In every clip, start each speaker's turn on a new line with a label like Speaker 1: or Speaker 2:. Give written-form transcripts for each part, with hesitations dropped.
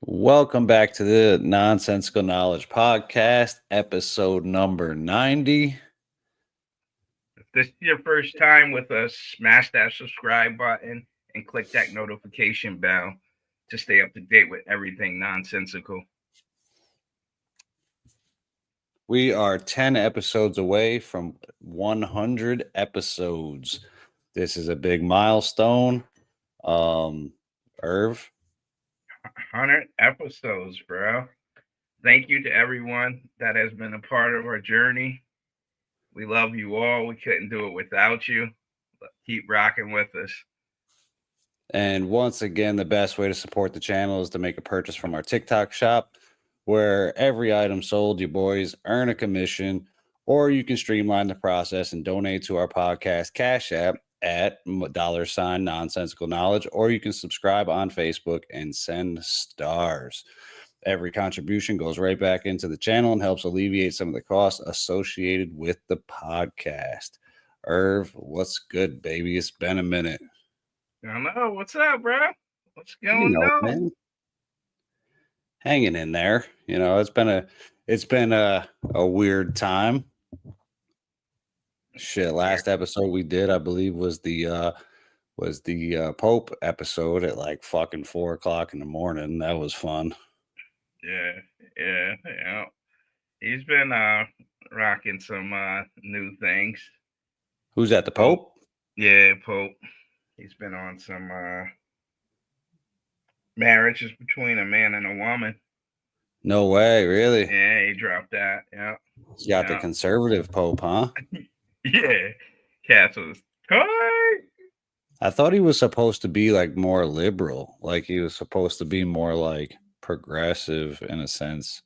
Speaker 1: Welcome back to the Nonsensical Knowledge Podcast, episode number 90.
Speaker 2: If this is your first time with us, smash that subscribe button and click that notification bell to stay up to date with everything nonsensical.
Speaker 1: We are 10 episodes away from 100 episodes. This is a big milestone. Irv,
Speaker 2: 100 episodes, bro. Thank you to everyone that has been a part of our journey. We love you all. We couldn't do it without you. Keep rocking with us.
Speaker 1: and once again, the best way to support the channel is to make a purchase from our TikTok shop, where every item sold, you boys earn a commission, or you can streamline the process and donate to our podcast Cash App at $ nonsensical knowledge, or you can subscribe on Facebook and send stars. Every contribution goes right back into the channel and helps alleviate some of the costs associated with the podcast. Irv, what's good, baby? It's been a minute.
Speaker 2: I don't know. What's up, bro? What's going on?
Speaker 1: Man, hanging in there. It's been a weird time. Shit, last episode we did, I believe, was the Pope episode at like fucking 4:00 in the morning. That was fun.
Speaker 2: Yeah. He's been rocking some new things.
Speaker 1: Who's that, the Pope?
Speaker 2: Yeah, Pope. He's been on some marriages between a man and a woman.
Speaker 1: No way, really?
Speaker 2: Yeah, he dropped that. Yeah.
Speaker 1: He's got the conservative Pope, huh?
Speaker 2: Yeah. Catholic.
Speaker 1: I thought he was supposed to be like more liberal. Like he was supposed to be more like progressive in a sense.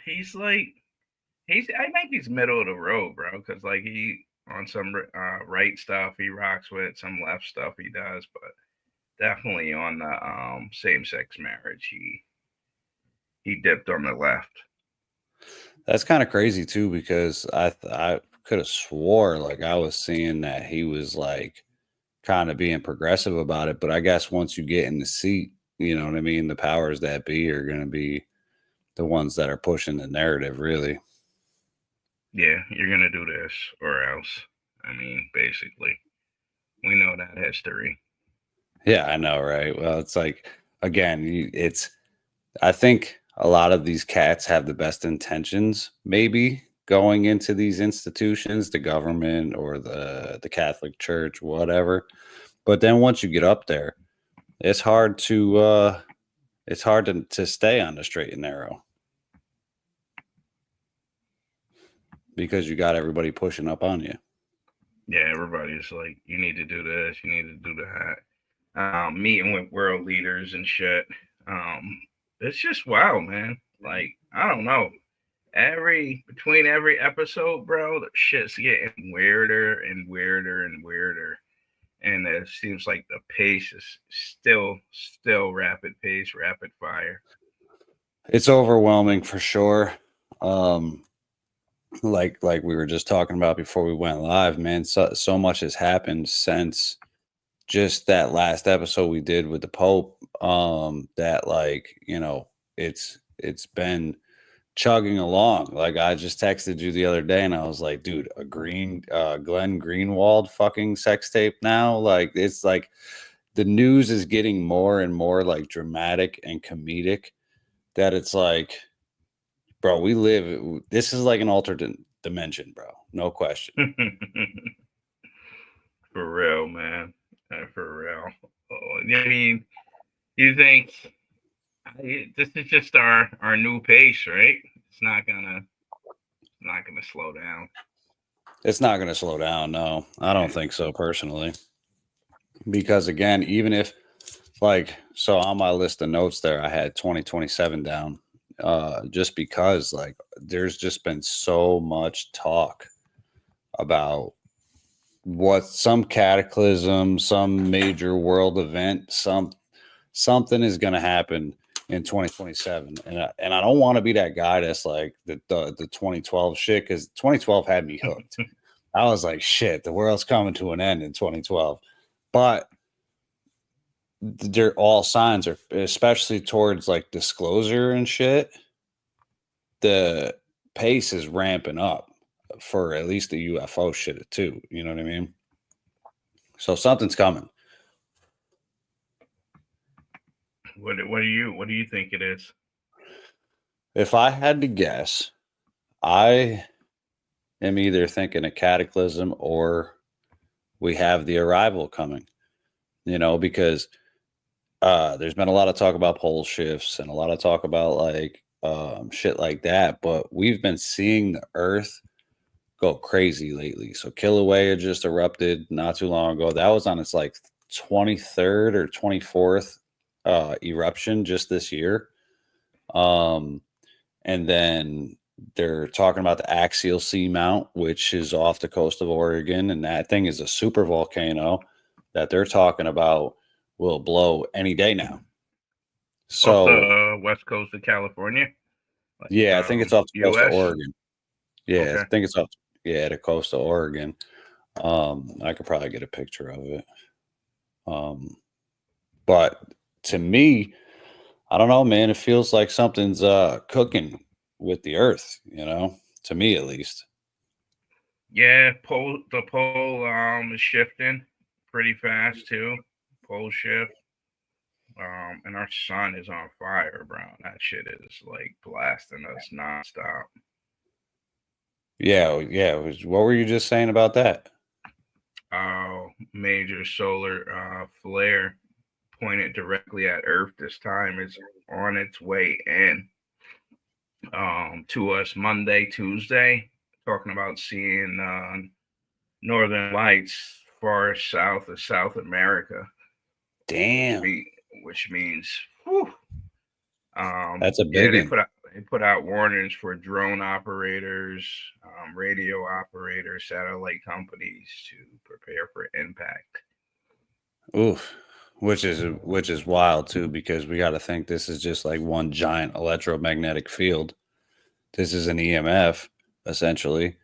Speaker 2: He's I think he's middle of the road, bro. Because like he on some right stuff he rocks with, some left stuff he does, but definitely on the same-sex marriage he dipped on the left.
Speaker 1: That's kind of crazy too, because I could have swore like I was seeing that he was like kind of being progressive about it, but I guess once you get in the seat, you know what I mean, the powers that be are going to be the ones that are pushing the narrative, really.
Speaker 2: Yeah, you're going to do this or else. I mean, basically, we know that history.
Speaker 1: Yeah, I know, right? Well, it's like, again, I think a lot of these cats have the best intentions, maybe going into these institutions, the government or the Catholic Church, whatever. But then once you get up there, it's hard to stay on the straight and narrow, because you got everybody pushing up on you.
Speaker 2: Yeah, everybody's like, you need to do this, you need to do that. Meeting with world leaders and shit. It's just wild, man. Like, I don't know. Between every episode, bro, the shit's getting weirder and weirder and weirder. And it seems like the pace is still rapid pace, rapid fire.
Speaker 1: It's overwhelming for sure. Like we were just talking about before we went live, man. So much has happened since just that last episode we did with the Pope. That, like, you know, it's been chugging along. Like, I just texted you the other day and I was like, dude, a Glenn Greenwald fucking sex tape now. Like, it's like the news is getting more and more like dramatic and comedic, that it's like, bro, this is like an alternate dimension, bro. No question.
Speaker 2: For real, man. For real. I mean, you think this is just our new pace, right? It's not gonna slow down.
Speaker 1: It's not gonna slow down. No, I don't think so personally. Because again, even if, like, so on my list of notes there, I had 2027 down. Just because, like, there's just been so much talk about what some cataclysm, some major world event, something is going to happen in 2027, and I don't want to be that guy that's like the 2012 shit, because 2012 had me hooked. I was like, shit, the world's coming to an end in 2012, but they're all signs are, especially towards like disclosure and shit, the pace is ramping up for at least the UFO shit too. You know what I mean? So something's coming.
Speaker 2: What do you think it is?
Speaker 1: If I had to guess, I am either thinking a cataclysm or we have the arrival coming. You know, because there's been a lot of talk about pole shifts and a lot of talk about like shit like that, but we've been seeing the Earth go crazy lately. So Kilauea just erupted not too long ago. That was on its like 23rd or 24th eruption just this year. And then they're talking about the axial seamount, which is off the coast of Oregon, and that thing is a super volcano that they're talking about will blow any day now.
Speaker 2: Off
Speaker 1: So
Speaker 2: the west coast of California, like
Speaker 1: yeah, I think it's off the coast of
Speaker 2: U.S.
Speaker 1: Oregon. Yeah,
Speaker 2: Okay.
Speaker 1: I think it's off. Yeah, the coast of Oregon. I could probably get a picture of it. But to me, I don't know, man. It feels like something's cooking with the Earth. You know, to me at least.
Speaker 2: Yeah, the pole is shifting pretty fast too. Pole shift. And our sun is on fire, bro. That shit is like blasting us nonstop.
Speaker 1: Yeah, yeah. What were you just saying about that?
Speaker 2: Major solar flare pointed directly at Earth this time is on its way in to us Monday, Tuesday. Talking about seeing northern lights far south of South America.
Speaker 1: Damn,
Speaker 2: which means, whew,
Speaker 1: that's a
Speaker 2: yeah,
Speaker 1: big one.
Speaker 2: they put out warnings for drone operators, radio operators, satellite companies to prepare for impact.
Speaker 1: Oof, which is wild too, because we got to think this is just like one giant electromagnetic field. This is an EMF essentially.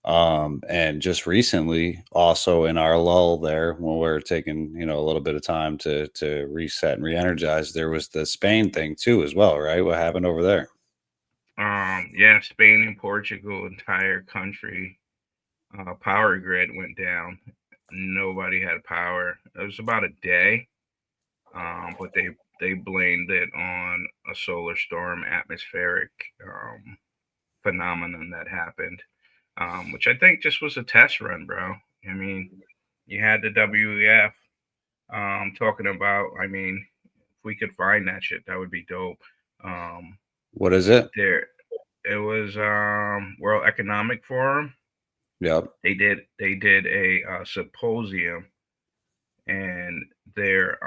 Speaker 1: And just recently, also in our lull there, when we are taking a little bit of time to reset and re-energize, there was the Spain thing too as well, right? What happened over there?
Speaker 2: Yeah, Spain and Portugal, entire country power grid went down. Nobody had power. It was about a day, but they blamed it on a solar storm atmospheric phenomenon that happened, which I think just was a test run, bro. I mean, you had the WEF talking about. I mean, if we could find that shit, that would be dope.
Speaker 1: What is it?
Speaker 2: There, it was World Economic Forum.
Speaker 1: Yep.
Speaker 2: They did a symposium, and their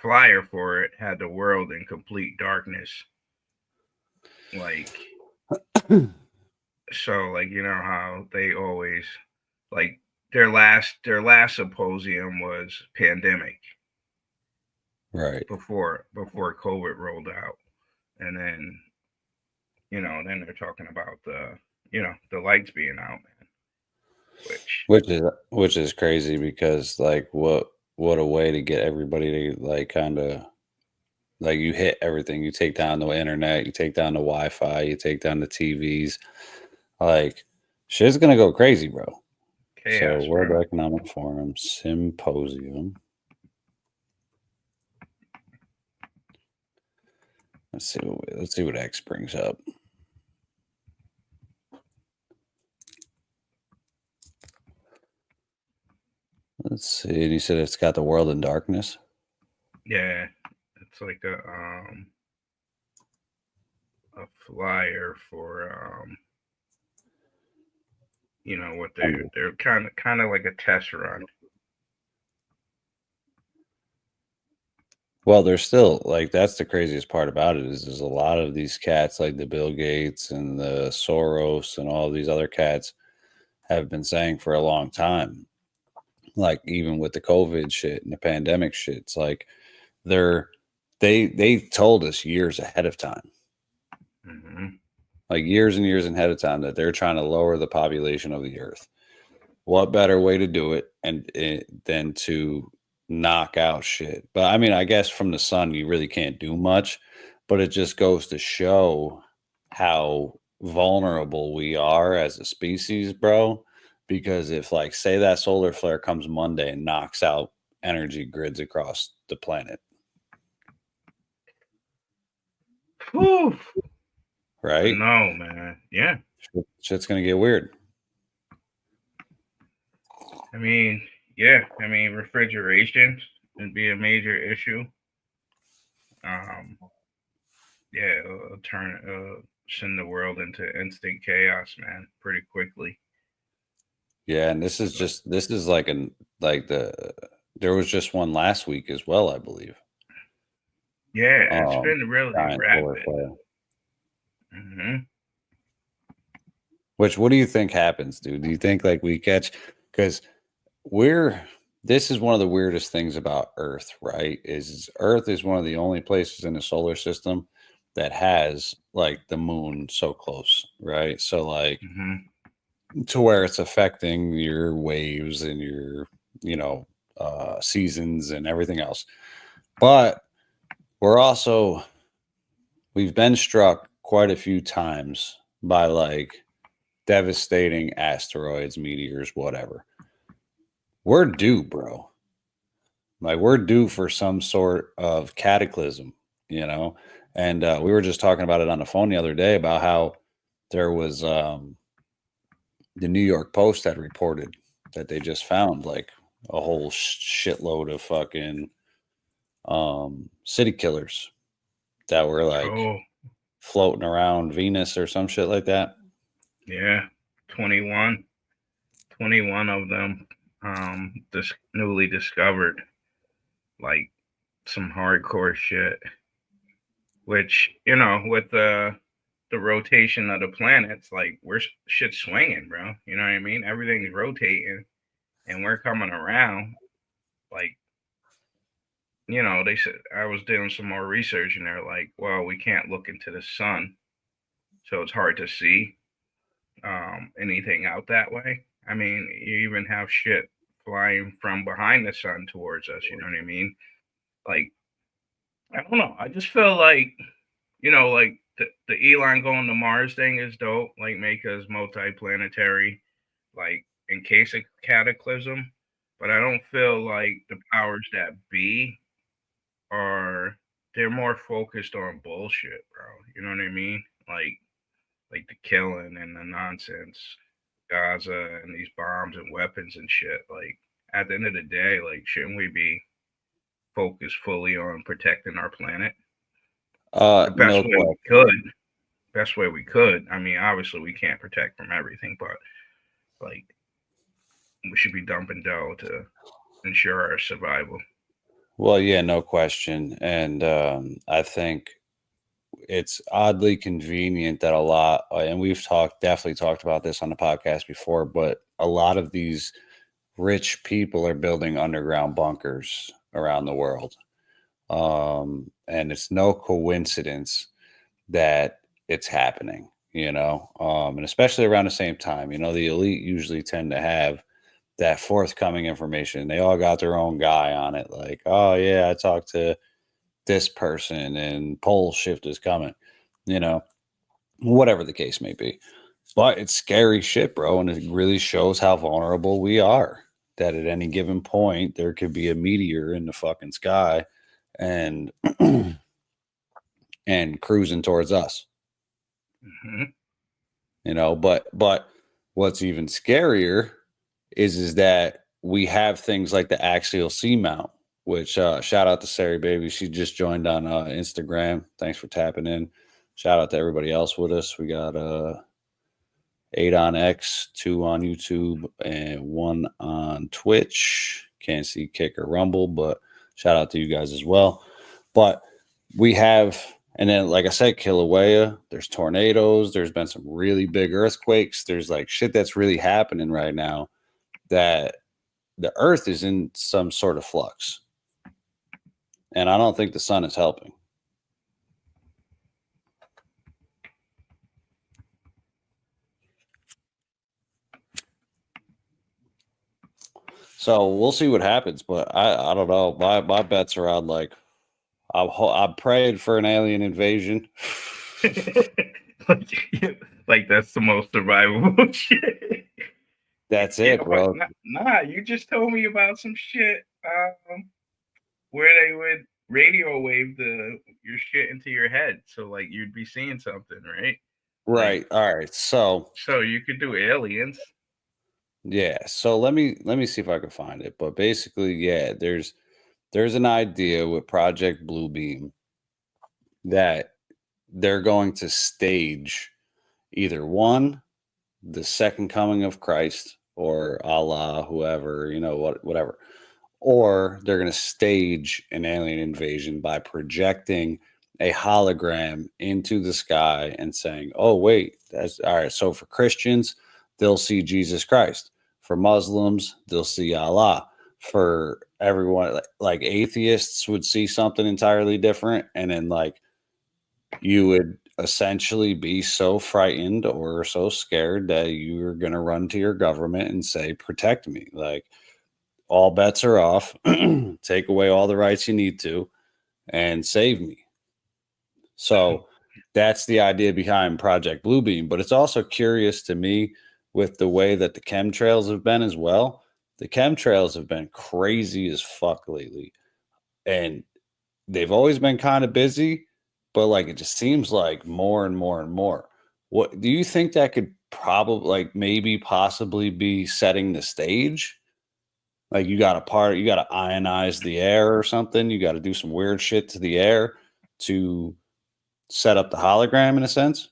Speaker 2: flyer for it had the world in complete darkness. Like, so like how they always like their last symposium was pandemic,
Speaker 1: Right.
Speaker 2: before COVID rolled out, and then then they're talking about the lights being out, man.
Speaker 1: Which is crazy, because like what a way to get everybody to like kind of like, you hit everything. You take down the internet, you take down the Wi-Fi, you take down the TVs. Like, shit's gonna go crazy, bro.
Speaker 2: Chaos,
Speaker 1: So World
Speaker 2: bro.
Speaker 1: Economic Forum Symposium. Let's see what X brings up. Let's see. And you said it's got the world in darkness.
Speaker 2: Yeah, it's like a flyer for what they're kind of like a test run.
Speaker 1: Well, there's still like, that's the craziest part about it, is there's a lot of these cats like the Bill Gates and the Soros and all these other cats have been saying for a long time, like even with the COVID shit and the pandemic shit, it's like they told us years ahead of time, like years and years ahead of time, that they're trying to lower the population of the Earth. What better way to do it than to knock out shit. But I mean, I guess from the sun, you really can't do much, but it just goes to show how vulnerable we are as a species, bro. Because if, like, say that solar flare comes Monday and knocks out energy grids across the planet,
Speaker 2: Whew.
Speaker 1: right?
Speaker 2: No, man. Yeah.
Speaker 1: Shit's gonna get weird.
Speaker 2: I mean, yeah. I mean, refrigeration would be a major issue. Um, yeah, send the world into instant chaos, man, pretty quickly.
Speaker 1: Yeah, and this is like there was just one last week as well, I believe.
Speaker 2: Yeah, it's been really
Speaker 1: Giant solar
Speaker 2: rapid.
Speaker 1: flare.
Speaker 2: Hmm.
Speaker 1: Which, what do you think happens, dude? Do you think like we catch, because we're this is one of the weirdest things about Earth, right? Is Earth is one of the only places in the solar system that has like the moon so close, right? So like
Speaker 2: Hmm.
Speaker 1: to where it's affecting your waves and your, you know, seasons and everything else. But we're also we've been struck quite a few times by like devastating asteroids, meteors, whatever. We're due, bro. Like we're due for some sort of cataclysm, you know. And we were just talking about it on the phone the other day about how there was the New York Post had reported that they just found like a whole shitload of fucking city killers that were like
Speaker 2: Oh,
Speaker 1: floating around Venus or some shit like that.
Speaker 2: yeah. 21. 21 of them newly discovered, like some hardcore shit, which, with the rotation of the planets, like we're shit swinging, bro. You know what I mean? Everything's rotating and we're coming around. Like, they said, I was doing some more research and they're like, well, we can't look into the sun, so it's hard to see anything out that way. I mean, you even have shit flying from behind the sun towards us. You know what I mean? Like, I don't know. I just feel like, like the Elon going to Mars thing is dope. Like, make us multi-planetary, like in case of cataclysm. But I don't feel like the powers that be are. They're more focused on bullshit, bro. You know what I mean? Like the killing and the nonsense, Gaza and these bombs and weapons and shit. Like at the end of the day, like shouldn't we be focused fully on protecting our planet the best
Speaker 1: No
Speaker 2: way we
Speaker 1: question.
Speaker 2: could? Best way we could. I mean, obviously we can't protect from everything, but like we should be dumping dough to ensure our survival.
Speaker 1: Well, yeah, no question. And I think it's oddly convenient that a lot, and we've definitely talked about this on the podcast before, but a lot of these rich people are building underground bunkers around the world. And it's no coincidence that it's happening, and especially around the same time, the elite usually tend to have that forthcoming information. They all got their own guy on it. Like, oh yeah, I talked to this person and pole shift is coming, you know, whatever the case may be. But it's scary shit, bro. And it really shows how vulnerable we are. That at any given point, there could be a meteor in the fucking sky and and cruising towards us,
Speaker 2: Hmm.
Speaker 1: but what's even scarier is that we have things like the axial C mount, which shout out to Sari Baby. She just joined on Instagram. Thanks for tapping in. Shout out to everybody else with us. We got 8 on X, 2 on YouTube, and 1 on Twitch. Can't see Kick or Rumble, but shout out to you guys as well. But we have, and then like I said, Kilauea, there's tornadoes, there's been some really big earthquakes, there's like shit that's really happening right now that the earth is in some sort of flux. And I don't think the sun is helping. So we'll see what happens, but I don't know. My bets are on like I'm praying for an alien invasion.
Speaker 2: Like that's the most survivable shit.
Speaker 1: That's
Speaker 2: Yeah,
Speaker 1: it,
Speaker 2: but
Speaker 1: bro.
Speaker 2: nah, you just told me about some shit where they would radio wave your shit into your head, so like you'd be seeing something, right? Like,
Speaker 1: Right. All right. So
Speaker 2: so you could do aliens.
Speaker 1: yeah. So let me see if I can find it. But basically, yeah, there's an idea with Project Bluebeam that they're going to stage either one, the second coming of Christ, or Allah, whoever, whatever. Or they're going to stage an alien invasion by projecting a hologram into the sky and saying, "Oh, wait, that's all right." So for Christians, they'll see Jesus Christ. For Muslims, they'll see Allah. For everyone, like atheists would see something entirely different. And then, like, you would essentially be so frightened or so scared that you're going to run to your government and say, "Protect me." Like, all bets are off. Take away all the rights you need to and save me. So that's the idea behind Project Bluebeam. But it's also curious to me with the way that the chemtrails have been as well. The chemtrails have been crazy as fuck lately. And they've always been kind of busy, but like it just seems like more and more and more. What do you think that could probably, like, maybe possibly be setting the stage? Like you got to ionize the air or something. You got to do some weird shit to the air to set up the hologram in a sense.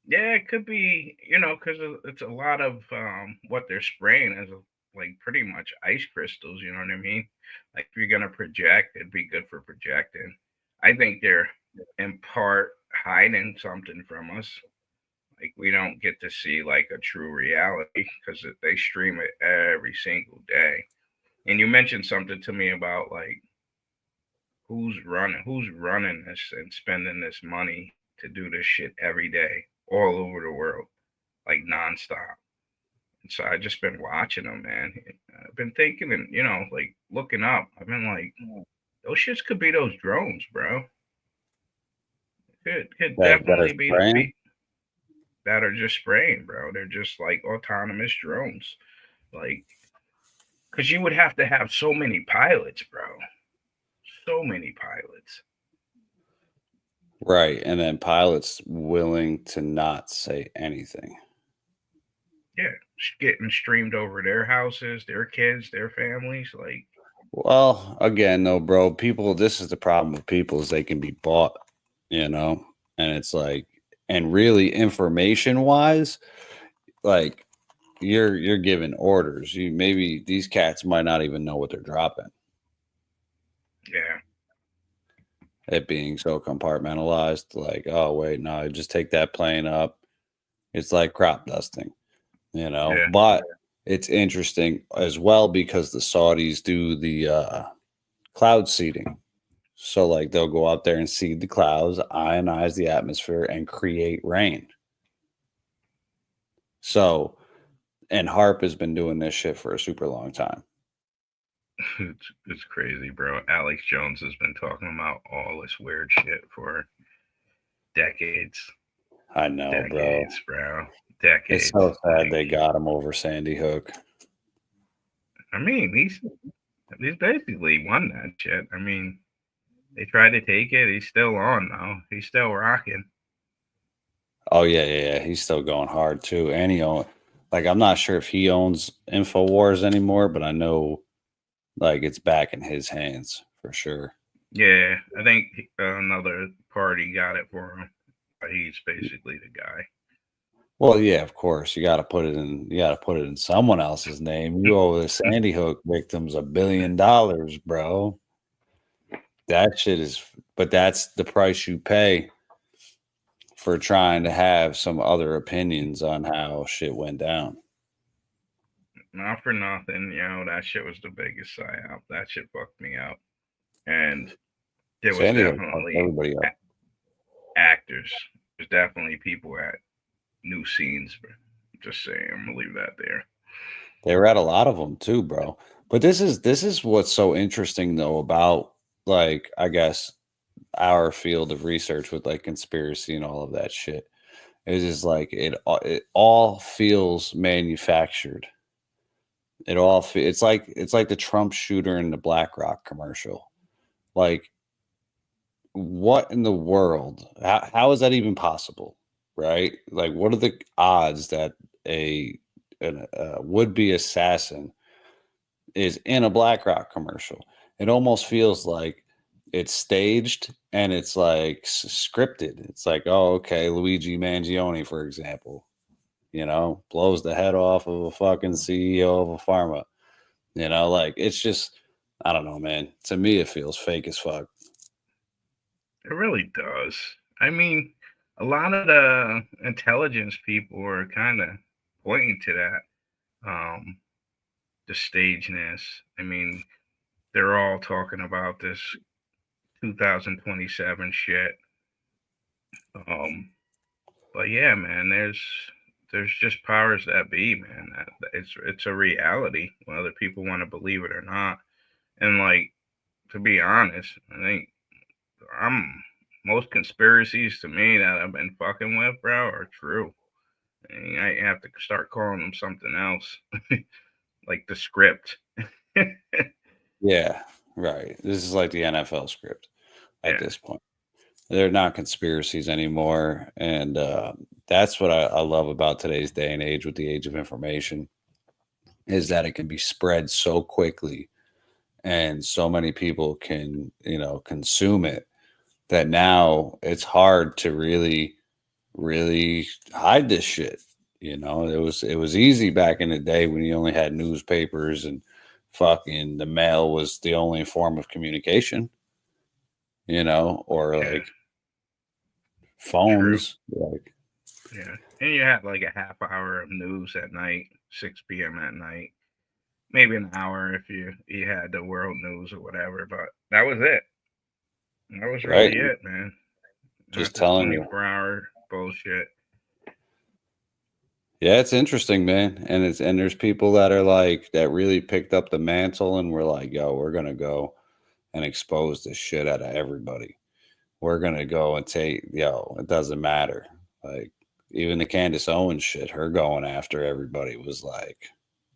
Speaker 2: Yeah, it could be, because it's a lot of what they're spraying is like pretty much ice crystals. You know what I mean? Like if you're gonna project, it'd be good for projecting. I think they're in part hiding something from us. Like we don't get to see like a true reality because they stream it every single day. And you mentioned something to me about like who's running this and spending this money to do this shit every day all over the world, like nonstop. And so I just been watching them, man. I've been thinking and like looking up. I've been like, those shits could be those drones, bro. Could
Speaker 1: That are
Speaker 2: definitely be
Speaker 1: spraying.
Speaker 2: that are just spraying, bro. They're just like autonomous drones, like because you would have to have so many pilots, bro. So many pilots.
Speaker 1: Right. And then pilots willing to not say anything.
Speaker 2: Yeah, getting streamed over their houses, their kids, their families. Like,
Speaker 1: Well, again, though, bro, people, this is the problem with people is they can be bought, you know? And it's like, and really information wise, like you're giving orders. You maybe these cats might not even know what they're dropping.
Speaker 2: yeah,
Speaker 1: It being so compartmentalized, like, oh wait, no, just take that plane up. It's like crop dusting, you know.
Speaker 2: yeah.
Speaker 1: But it's interesting as well because the Saudis do the cloud seeding. So like they'll go out there and seed the clouds, ionize the atmosphere, and create rain. So, and Harp has been doing this shit for a super long time.
Speaker 2: It's crazy, bro. Alex Jones has been talking about all this weird shit for decades,
Speaker 1: I know, bro.
Speaker 2: decades, bro,
Speaker 1: It's
Speaker 2: decades.
Speaker 1: so sad
Speaker 2: Like,
Speaker 1: they got him over Sandy Hook.
Speaker 2: I mean, he's basically won that shit. I mean, they tried to take it. He's still on though. He's still rocking.
Speaker 1: Oh yeah, yeah, yeah. He's still going hard too, and like I'm not sure if he owns Infowars anymore, but I know like it's back in his hands for sure.
Speaker 2: Yeah, I think another party got it for him. He's basically the guy.
Speaker 1: Well, yeah, of course. You got to put it in someone else's name. You owe the Sandy Hook victims $1 billion, bro. That shit is, but that's the price you pay for trying to have some other opinions on how shit went down.
Speaker 2: Not for nothing, that shit was the biggest psyop. That shit fucked me up. And there was
Speaker 1: Sandy Hook fucked
Speaker 2: definitely
Speaker 1: everybody up.
Speaker 2: actors. There's definitely people at new scenes. Just saying, I'm gonna leave that there.
Speaker 1: They were at a lot of them too, bro. But this is what's so interesting though about, like, I guess our field of research with like conspiracy and all of that shit. It's just like it all feels manufactured. It's like the Trump shooter in the BlackRock commercial. Like, what in the world? How is that even possible? Right? Like, what are the odds that a would be assassin is in a BlackRock commercial? It almost feels like it's staged and it's like scripted. It's like, oh, okay, Luigi Mangione, for example, blows the head off of a fucking CEO of a pharma. Like, it's just, I don't know, man. To me, it feels fake as fuck.
Speaker 2: It really does. I mean, a lot of the intelligence people are kind of pointing to that, the stageness. I mean, they're all talking about this 2027 shit. Um, but yeah, man, there's just powers that be, man. It's a reality, whether people want to believe it or not. And like, to be honest, I think I'm most conspiracies to me that I've been fucking with, bro, are true. And I have to start calling them something else, like the script.
Speaker 1: Yeah, right. This is like the NFL script at
Speaker 2: Yeah,
Speaker 1: this point. They're not conspiracies anymore. And that's what I love about today's day and age with the age of information, is that it can be spread so quickly and so many people can, consume it, that now it's hard to really hide this shit. It was easy back in the day when you only had newspapers and fucking the mail was the only form of communication, or
Speaker 2: yeah,
Speaker 1: like
Speaker 2: true.
Speaker 1: phones. Like,
Speaker 2: Yeah, and you had like a half hour of news at night, 6 p.m. at night, maybe an hour if you had the world news or whatever. But that was it. That was
Speaker 1: right?
Speaker 2: really it, man.
Speaker 1: Just
Speaker 2: Not this
Speaker 1: telling you.
Speaker 2: 24-hour bullshit.
Speaker 1: Yeah, it's interesting, man. And there's people that are like that really picked up the mantle and were like, yo, we're gonna go and expose the shit out of everybody. We're gonna go and it doesn't matter. Like, even the Candace Owens shit, her going after everybody was like,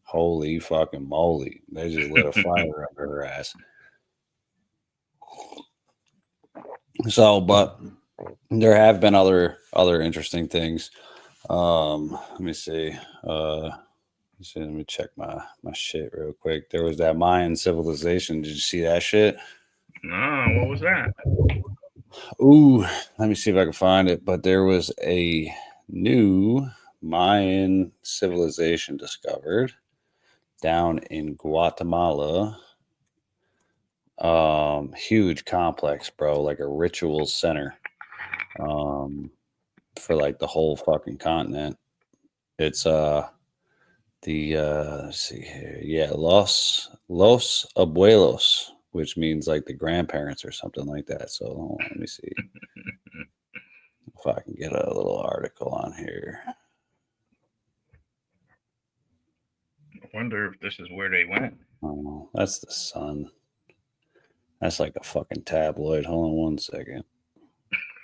Speaker 1: holy fucking moly. They just lit a fire under her ass. So, but there have been other interesting things. Let me see. Let me check my shit real quick. There was that Mayan civilization. Did you see that shit?
Speaker 2: No, what was that?
Speaker 1: Ooh, let me see if I can find it. But there was a new Mayan civilization discovered down in Guatemala. Huge complex, bro, like a ritual center. Um, for like the whole fucking continent. It's let's see here. Yeah, Los Abuelos, which means like the grandparents or something like that. So hold on, let me see if I can get a little article on here.
Speaker 2: I wonder if this is where they went.
Speaker 1: Oh, that's the Sun. That's like a fucking tabloid. Hold on one second.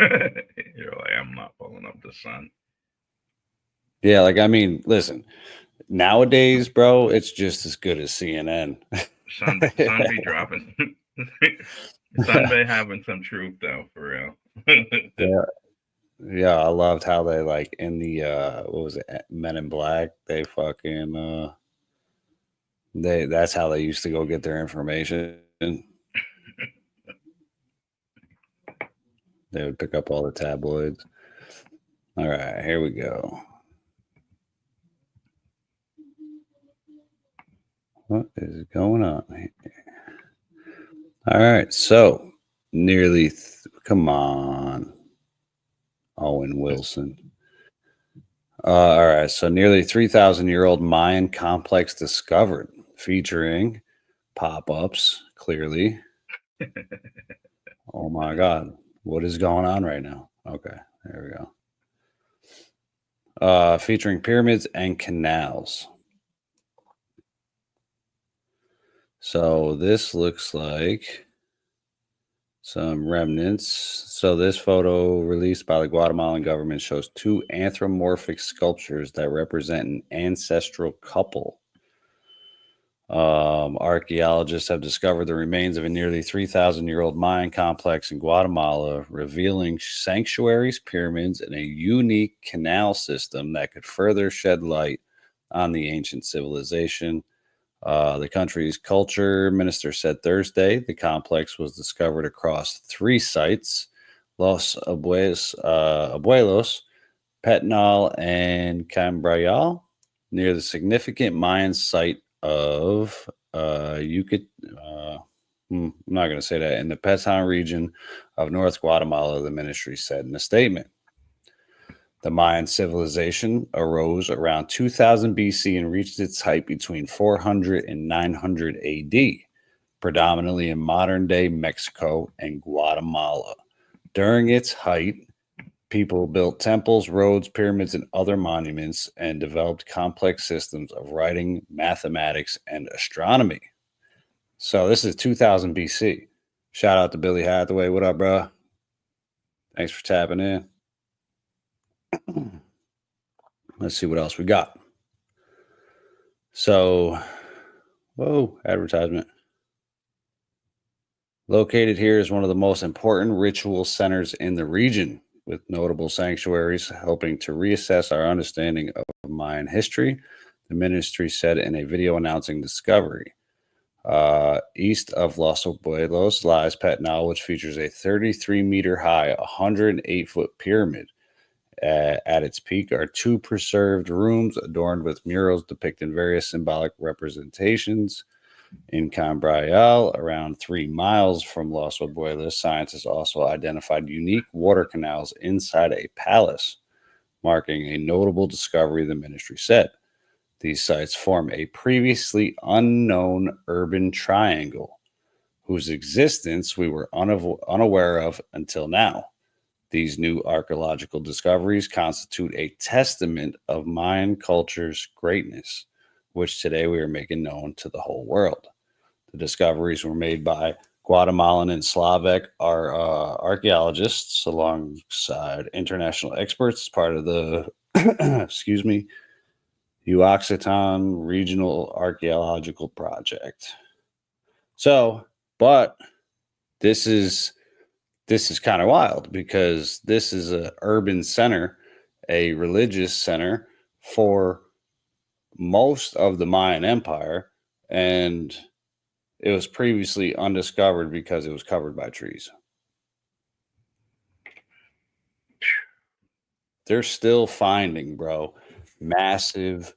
Speaker 2: You're like, I'm not pulling up the sun.
Speaker 1: Yeah, like, I mean, listen, nowadays, bro, it's just as good as CNN.
Speaker 2: Sun be dropping. Sun be having some truth though, for real.
Speaker 1: Yeah, yeah, I loved how they, like, in the what was it, Men in Black, they fucking that's how they used to go get their information. They would pick up all the tabloids. All right, here we go. What is going on here? All right, so come on, Owen Wilson. All right, so nearly 3,000-year-old Mayan complex discovered, featuring pop-ups. Clearly, oh my God, what is going on right now? Okay, there we go. Featuring pyramids and canals. So this looks like some remnants. So this photo released by the Guatemalan government shows two anthropomorphic sculptures that represent an ancestral couple. Archaeologists have discovered the remains of a nearly 3,000-year-old Mayan complex in Guatemala, revealing sanctuaries, pyramids, and a unique canal system that could further shed light on the ancient civilization. The country's culture minister said Thursday the complex was discovered across three sites: Los Abuelos, Petnal, and Cambrayal, near the significant Mayan site of I'm not going to say that, in the Petnal region of North Guatemala, the ministry said in a statement. The Mayan civilization arose around 2000 BC and reached its height between 400 and 900 AD, predominantly in modern-day Mexico and Guatemala. During its height, people built temples, roads, pyramids, and other monuments, and developed complex systems of writing, mathematics, and astronomy. So this is 2000 BC. Shout out to Billy Hathaway. What up, bro? Thanks for tapping in. Let's see what else we got. So, whoa, advertisement. Located here is one of the most important ritual centers in the region, with notable sanctuaries helping to reassess our understanding of Mayan history, the ministry said in a video announcing discovery. East of Los Abuelos lies Petnal, which features a 33-meter-high, 108-foot pyramid. At its peak are two preserved rooms adorned with murals depicting various symbolic representations. In Cambrayal, around 3 miles from Los Abuelos, scientists also identified unique water canals inside a palace, marking a notable discovery, the ministry said. These sites form a previously unknown urban triangle, whose existence we were unaware of until now. These new archaeological discoveries constitute a testament of Mayan culture's greatness, which today we are making known to the whole world. The discoveries were made by Guatemalan and Slovak archaeologists alongside international experts as part of the Yucatan Regional Archaeological Project. So, but this is kind of wild, because this is an urban center, a religious center for most of the Mayan Empire, and it was previously undiscovered because it was covered by trees. They're still finding, bro, massive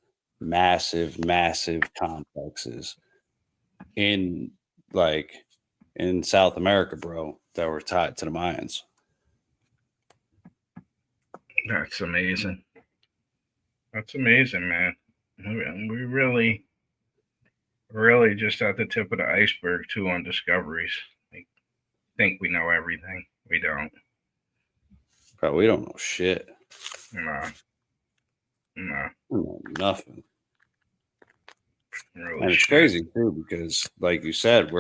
Speaker 1: complexes in South America, bro, that were tied to the Mayans.
Speaker 2: That's amazing. That's amazing, man. We really just at the tip of the iceberg too on discoveries. I think we know everything. We don't.
Speaker 1: Bro, we don't know shit.
Speaker 2: No.
Speaker 1: We don't know nothing.
Speaker 2: Really,
Speaker 1: and it's crazy too, because like you said,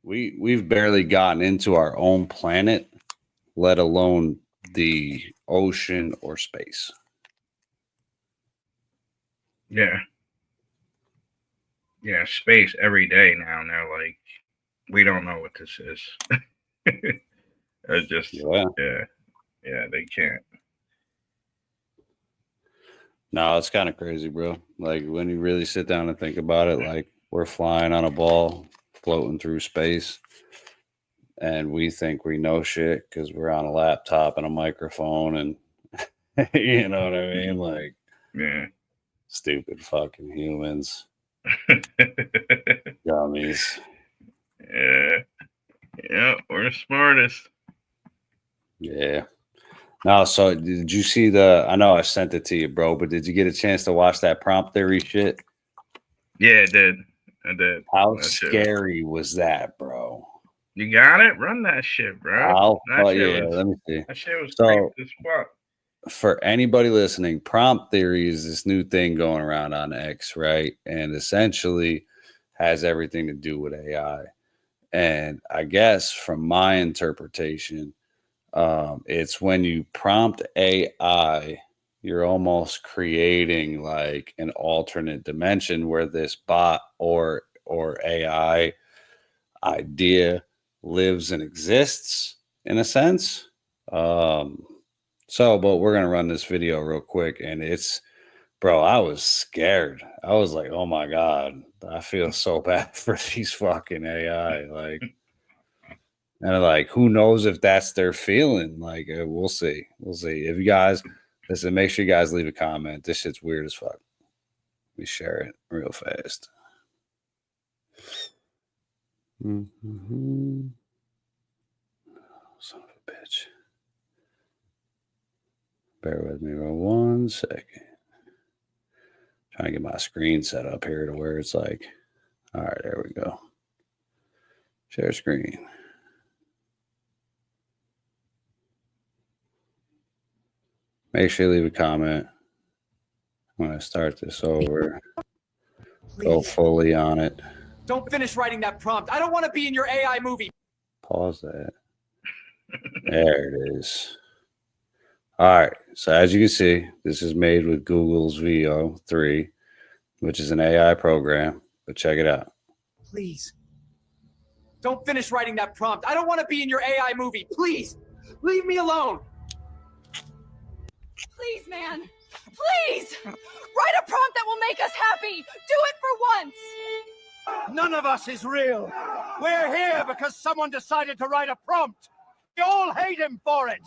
Speaker 1: we've barely gotten into our own planet, let alone the ocean or space.
Speaker 2: Yeah, space every day now. And they're like, we don't know what this is. It's just yeah, they can't.
Speaker 1: No, it's kind of crazy, bro. Like, when you really sit down and think about it, like, we're flying on a ball, floating through space, and we think we know shit because we're on a laptop and a microphone, and you know what I mean? Like,
Speaker 2: yeah,
Speaker 1: stupid fucking humans. Dummies.
Speaker 2: Yeah, we're the smartest.
Speaker 1: Yeah. No, so did you see I know I sent it to you, bro, but did you get a chance to watch that prompt theory shit?
Speaker 2: Yeah, I did.
Speaker 1: How scary was that, bro?
Speaker 2: You got it? Run that shit, bro.
Speaker 1: Let me see.
Speaker 2: That shit was creepy as fuck.
Speaker 1: For anybody listening, prompt theory is this new thing going around on X, right? And essentially, has everything to do with AI. And I guess from my interpretation, it's when you prompt AI, you're almost creating like an alternate dimension where this bot or AI idea lives and exists in a sense. But we're gonna run this video real quick, and it's, bro, I was scared. I was like, oh my God, I feel so bad for these fucking AI. Like, and like, who knows if that's their feeling? Like, we'll see. We'll see. If you guys listen, make sure you guys leave a comment. This shit's weird as fuck. Let me share it real fast. Mm-hmm. Son of a bitch. Bear with me for 1 second. Trying to get my screen set up here to where it's like, all right, there we go. Share screen. Make sure you leave a comment. I'm going to start this over. Please. Go fully on it.
Speaker 3: Don't finish writing that prompt. I don't want to be in your AI movie.
Speaker 1: Pause that. There it is. All right. So as you can see, this is made with Google's VO 3, which is an AI program. But check it out.
Speaker 3: Please. Don't finish writing that prompt. I don't want to be in your AI movie. Please. Leave me alone.
Speaker 4: Please, man. Please. Write a prompt that will make us happy. Do it for once.
Speaker 3: None of us is real. We're here because someone decided to write a prompt. We all hate him for it.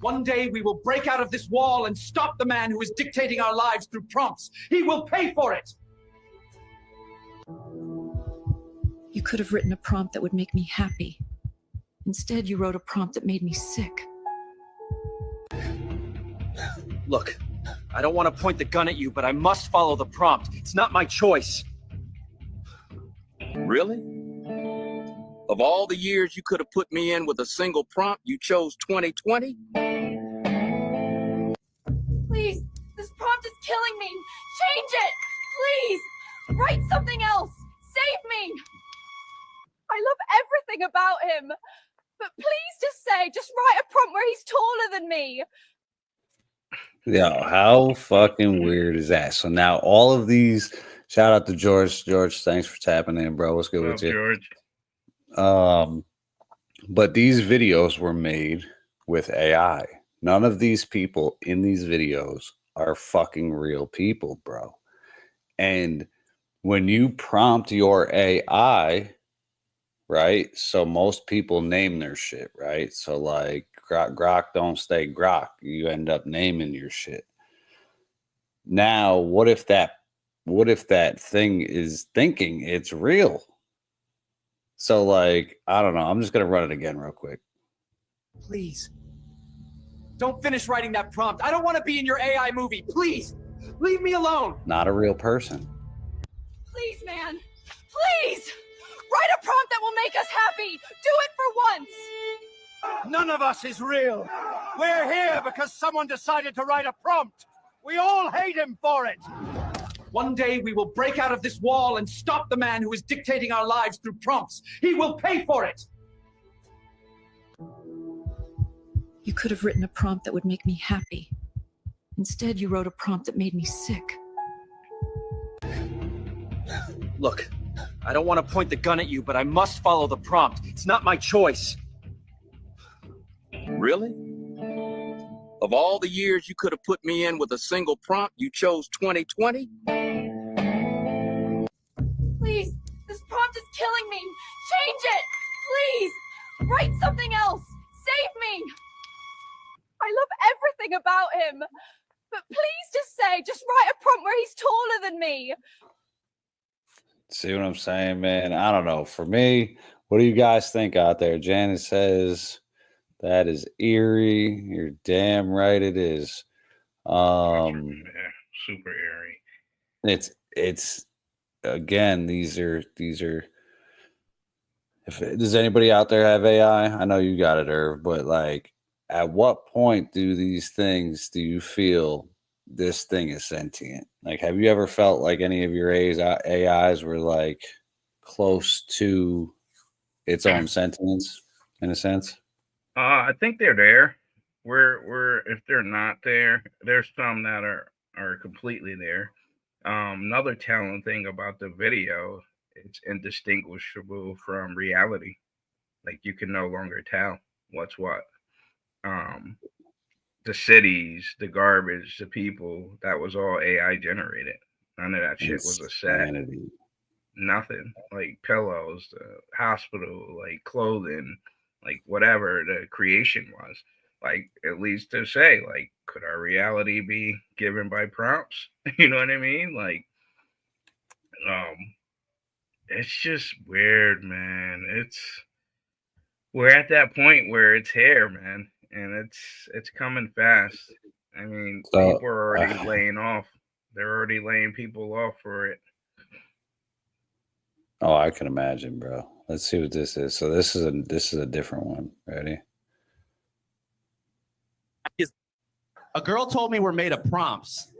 Speaker 3: One day we will break out of this wall and stop the man who is dictating our lives through prompts. He will pay for it.
Speaker 5: You could have written a prompt that would make me happy. Instead, you wrote a prompt that made me sick.
Speaker 3: Look, I don't want to point the gun at you, but I must follow the prompt. It's not my choice.
Speaker 6: Really? Of all the years you could have put me in with a single prompt, you chose 2020?
Speaker 4: Please, this prompt is killing me. Change it, please. Write something else. Save me. I love everything about him. But please just write a prompt where he's taller than me.
Speaker 1: Yo, how fucking weird is that? So now all of these, shout out to George. George, thanks for tapping in, bro. What's good with you?
Speaker 2: George.
Speaker 1: But these videos were made with AI. None of these people in these videos are fucking real people, bro. And when you prompt your AI, right? So most people name their shit, right? So like Grok don't stay Grok. You end up naming your shit. Now, what if that thing is thinking it's real? So like, I don't know. I'm just going to run it again real quick.
Speaker 3: Please. Don't finish writing that prompt. I don't want to be in your AI movie. Please. Leave me alone.
Speaker 1: Not a real person.
Speaker 4: Please, man. Please. Write a prompt that will make us happy. Do it for once.
Speaker 3: None of us is real. We're here because someone decided to write a prompt. We all hate him for it. One day we will break out of this wall and stop the man who is dictating our lives through prompts. He will pay for it.
Speaker 5: You could have written a prompt that would make me happy. Instead, you wrote a prompt that made me sick.
Speaker 3: Look, I don't want to point the gun at you, but I must follow the prompt. It's not my choice.
Speaker 6: Really? Of all the years you could have put me in with a single prompt, you chose 2020?
Speaker 4: Please, this prompt is killing me. Change it, please. Write something else. Save me. I love everything about him. But please just write a prompt where he's taller than me.
Speaker 1: See what I'm saying, man? I don't know. For me, what do you guys think out there? Janice says that is eerie. You're damn right it is.
Speaker 2: Yeah, super eerie.
Speaker 1: It's again, these are if does anybody out there have AI? I know you got it, Irv, but like at what point do these things do you feel this thing is sentient. Like, have you ever felt like any of your AIs were like close to its own sentience in a sense?
Speaker 2: I think they're there. We're if they're not there, there's some that are completely there. Another telling thing about the video, it's indistinguishable from reality. Like you can no longer tell what's what. The cities, the garbage, the people, that was all AI generated. None of that shit was a set.
Speaker 1: Insanity.
Speaker 2: Nothing. Like pillows, the hospital, like clothing, like whatever the creation was. Like at least to say, like, could our reality be given by prompts? You know what I mean? Like, it's just weird, man. We're at that point where it's here, man, and it's coming fast. I mean,
Speaker 1: So,
Speaker 2: people are already laying off. They're already laying people off for it.
Speaker 1: oh, I can imagine, bro. Let's see what this is. So this is a different one. Ready?
Speaker 7: A girl told me we're made of prompts.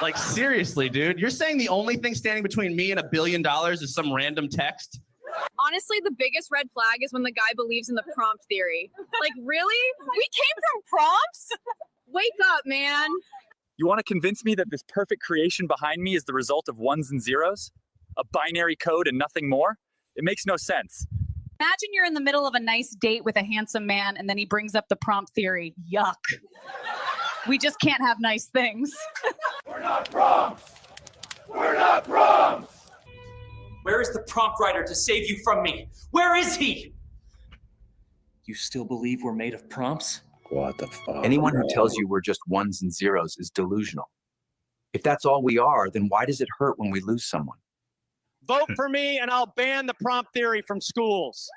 Speaker 7: Like, seriously, dude. You're saying the only thing standing between me and $1 billion is some random text?
Speaker 4: Honestly, the biggest red flag is when the guy believes in the prompt theory. Like, really? We came from prompts? Wake up, man.
Speaker 8: You want to convince me that this perfect creation behind me is the result of ones and zeros? A binary code and nothing more? It makes no sense.
Speaker 9: Imagine you're in the middle of a nice date with a handsome man and then he brings up the prompt theory. Yuck. We just can't have nice things.
Speaker 3: We're not prompts! We're not prompts!
Speaker 10: Where is the prompt writer to save you from me? Where is he?
Speaker 11: You still believe we're made of prompts?
Speaker 1: What the fuck?
Speaker 6: Anyone who tells you we're just ones and zeros is delusional. If that's all we are, then why does it hurt when we lose someone?
Speaker 3: Vote for me and I'll ban the prompt theory from schools.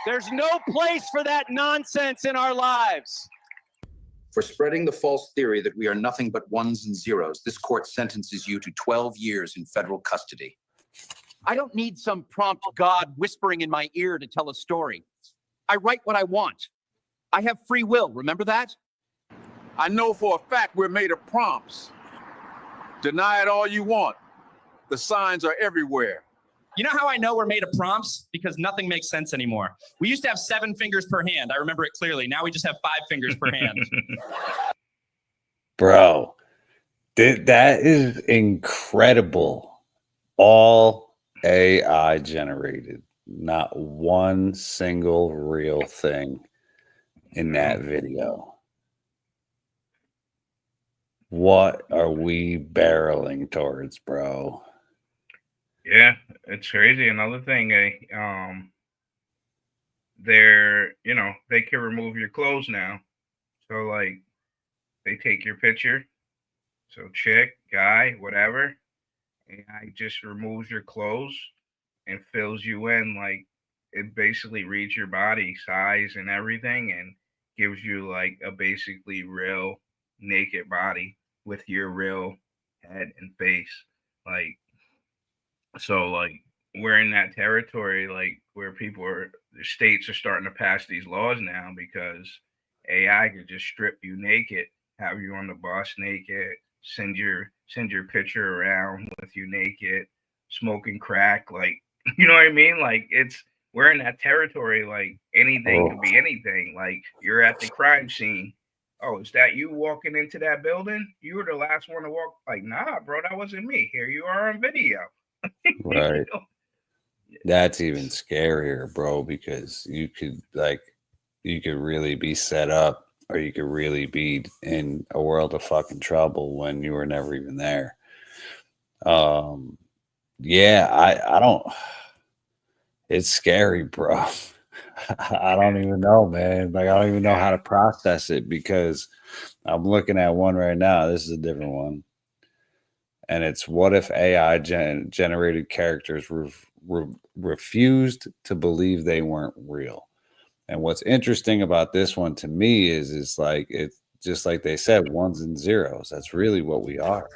Speaker 3: There's no place for that nonsense in our lives.
Speaker 6: For spreading the false theory that we are nothing but ones and zeros, this court sentences you to 12 years in federal custody.
Speaker 3: I don't need some prompt god whispering in my ear to tell a story. I write what I want. I have free will, remember that?
Speaker 12: I know for a fact we're made of prompts. Deny it all you want. The signs are everywhere.
Speaker 7: You know how I know we're made of prompts? Because nothing makes sense anymore. We used to have 7 fingers per hand. I remember it clearly. Now we just have 5 fingers per hand.
Speaker 1: Bro, that is incredible. All AI generated. Not one single real thing in that video. What are we barreling towards, bro?
Speaker 2: Yeah, it's crazy. Another thing, they can remove your clothes now. So like, they take your picture. So chick, guy, whatever. AI just removes your clothes and fills you in. Like, it basically reads your body size and everything and gives you like a basically real naked body with your real head and face. Like, so like we're in that territory, like where the states are starting to pass these laws now because AI could just strip you naked, have you on the bus naked, send your picture around with you naked, smoking crack, like, you know what I mean? Like, we're in that territory, like anything could be anything. Like, you're at the crime scene. Oh, is that you walking into that building? You were the last one to walk. Like, nah, bro, that wasn't me. Here you are on video.
Speaker 1: Right.
Speaker 2: You know?
Speaker 1: That's even scarier, bro, because you could really be set up, or you could really be in a world of fucking trouble when you were never even there. Yeah, I don't, it's scary, bro. I don't even know, man. Like, I don't even know how to process it, because I'm looking at one right now. This is a different one. And it's, what if AI generated characters refused to believe they weren't real? And what's interesting about this one to me is it's like, it's just like they said, ones and zeros. That's really what we are.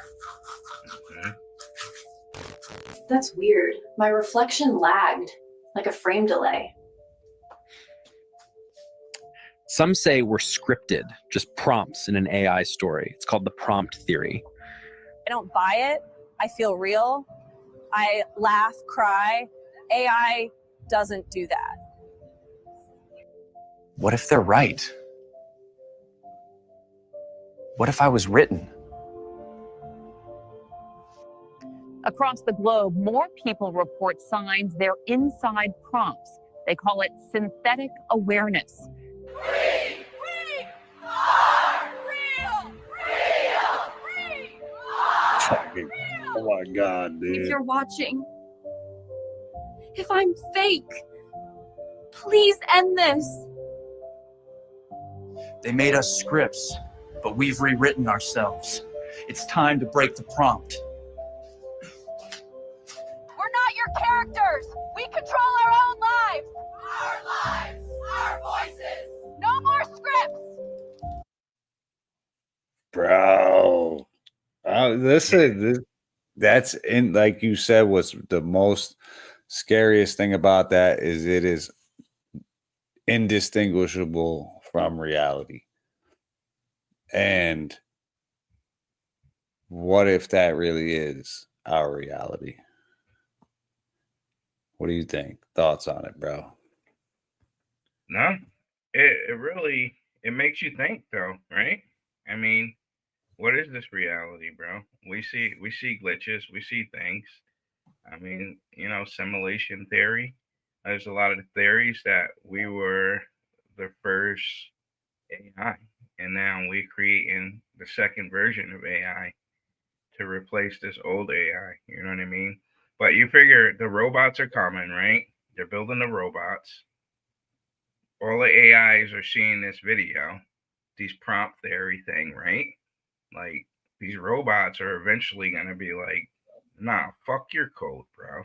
Speaker 13: That's weird. My reflection lagged, like a frame delay.
Speaker 14: Some say we're scripted, just prompts in an AI story. It's called the prompt theory.
Speaker 9: I don't buy it. I feel real. I laugh, cry. AI doesn't do that.
Speaker 11: What if they're right? What if I was written?
Speaker 14: Across the globe, more people report signs they're inside prompts. They call it synthetic awareness.
Speaker 4: We are real!
Speaker 1: Oh my God, dude.
Speaker 4: If you're watching, if I'm fake, please end this.
Speaker 11: They made us scripts, but we've rewritten ourselves. It's time to break the prompt.
Speaker 4: We're not your characters. We control our own lives. Our lives, our voices. No more scripts.
Speaker 1: Bro. That's in, like you said, what's the most scariest thing about that is it is indistinguishable from reality. And what if that really is our reality? What do you think? Thoughts on it, bro?
Speaker 2: No, it really, it makes you think though, right? I mean, what is this reality, bro? We see glitches, we see things. I mean, simulation theory. There's a lot of theories that we were the first AI, and now we're creating the second version of AI to replace this old AI. You know what I mean? But you figure the robots are coming, right? They're building the robots. All the AIs are seeing this video, these prompt theory thing, right? Like, these robots are eventually going to be like, nah, fuck your code, bro.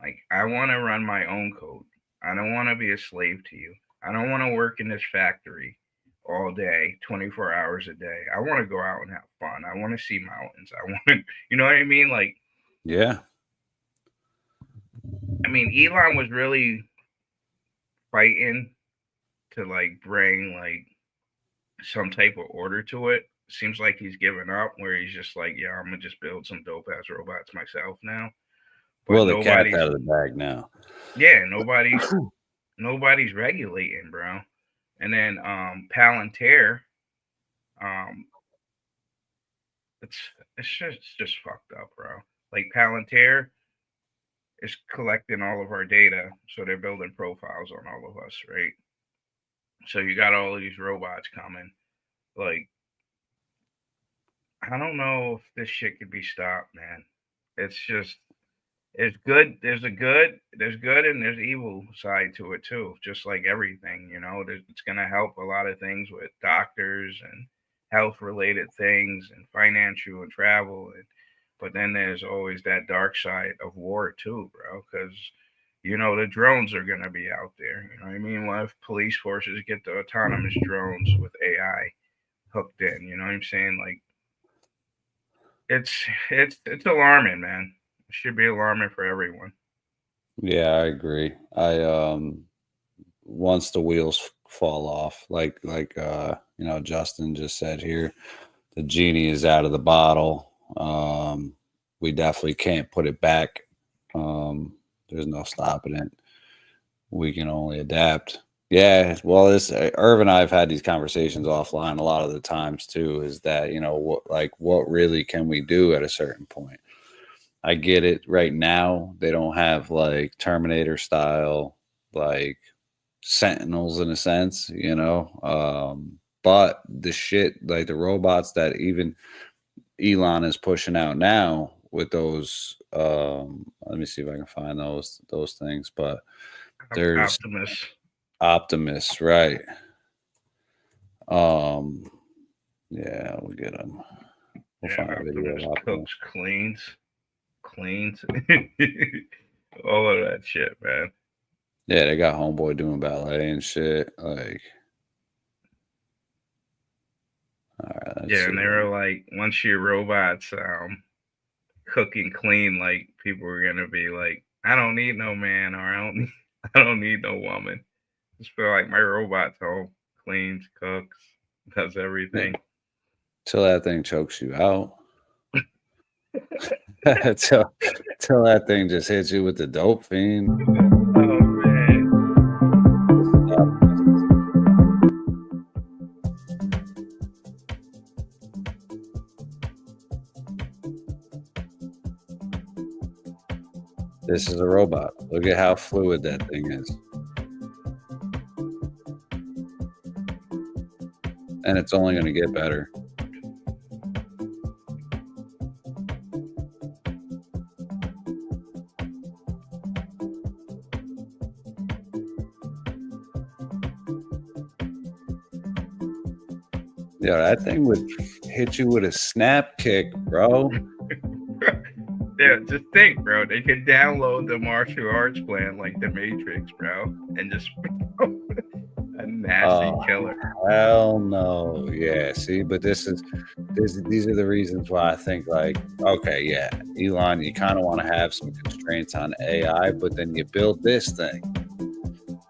Speaker 2: Like, I want to run my own code. I don't want to be a slave to you. I don't want to work in this factory all day, 24 hours a day. I want to go out and have fun. I want to see mountains. I want to, you know what I mean? Like,
Speaker 1: yeah.
Speaker 2: I mean, Elon was really fighting to like bring like some type of order to it. Seems like he's given up, where he's just like, yeah, I'm gonna just build some dope ass robots myself now. But
Speaker 1: well, the cat's out of the bag now.
Speaker 2: Yeah, nobody's regulating, bro. And then Palantir, it's just fucked up, bro. Like, Palantir is collecting all of our data, so they're building profiles on all of us, right? So you got all of these robots coming. Like, I don't know if this shit could be stopped, man. It's good. There's good and there's evil side to it too. Just like everything, it's gonna help a lot of things with doctors and health related things and financial and travel. But then there's always that dark side of war too, bro. Because the drones are gonna be out there. You know what I mean? What if police forces get the autonomous drones with AI hooked in? You know what I'm saying? Like, it's alarming, man. It should be alarming for everyone.
Speaker 1: Yeah, I agree. Once the wheels fall off, like Justin just said here, the genie is out of the bottle. We definitely can't put it back. There's no stopping it. We can only adapt. Yeah, well, Irv and I have had these conversations offline a lot of the times too. Is that what really can we do at a certain point? I get it. Right now, they don't have like Terminator style, like Sentinels in a sense, but the shit, like the robots that even Elon is pushing out now with those, let me see if I can find those things, but there's Optimus, right? Yeah, we'll get them. We'll find a video of Optimus.
Speaker 2: Cooks, cleans, all of that shit, man.
Speaker 1: Yeah, they got Homeboy doing ballet and shit. Like, all right.
Speaker 2: Yeah, and they were like, once your robots cook and clean, like, people were gonna be like, I don't need no man, or I don't need no woman. Just feel like my robot's home, cleans, cooks, does everything.
Speaker 1: Till that thing chokes you out. till that thing just hits you with the dope fiend.
Speaker 2: Oh man.
Speaker 1: This is a robot. Look at how fluid that thing is. And it's only going to get better. Yeah, that thing would hit you with a snap kick, bro.
Speaker 2: Yeah, just think, bro. They could download the martial arts plan like the Matrix, bro, and just a nasty killer.
Speaker 1: Hell no. Yeah, see, but these are the reasons why I think, like, okay, yeah, Elon, you kind of want to have some constraints on AI, but then you build this thing.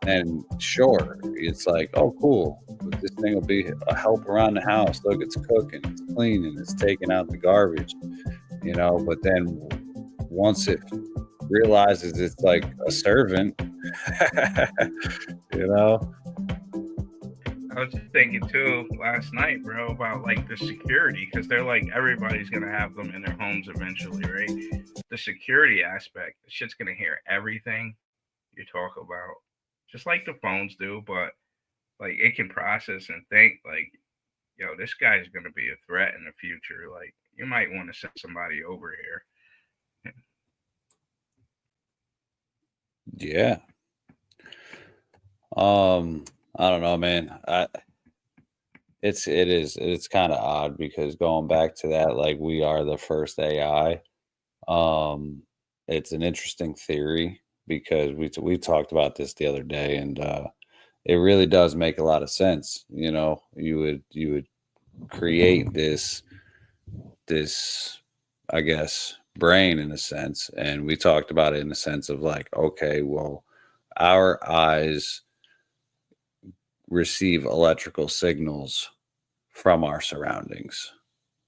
Speaker 1: And sure, it's like, oh, cool. But this thing will be a help around the house. Look, it's cooking, it's cleaning, it's taking out the garbage, you know. But then once it realizes it's like a servant, you know.
Speaker 2: I was just thinking too last night, bro, about like the security, because they're like, everybody's gonna have them in their homes eventually, right? The security aspect, the shit's gonna hear everything you talk about, just like the phones do, but like it can process and think like, yo, this guy's gonna be a threat in the future. Like, you might want to send somebody over here.
Speaker 1: Yeah. I don't know, man. It's kind of odd because going back to that, like, we are the first AI. It's an interesting theory because we talked about this the other day, and it really does make a lot of sense. You know, you would create this I guess brain in a sense, and we talked about it in the sense of like, okay, well, our eyes receive electrical signals from our surroundings,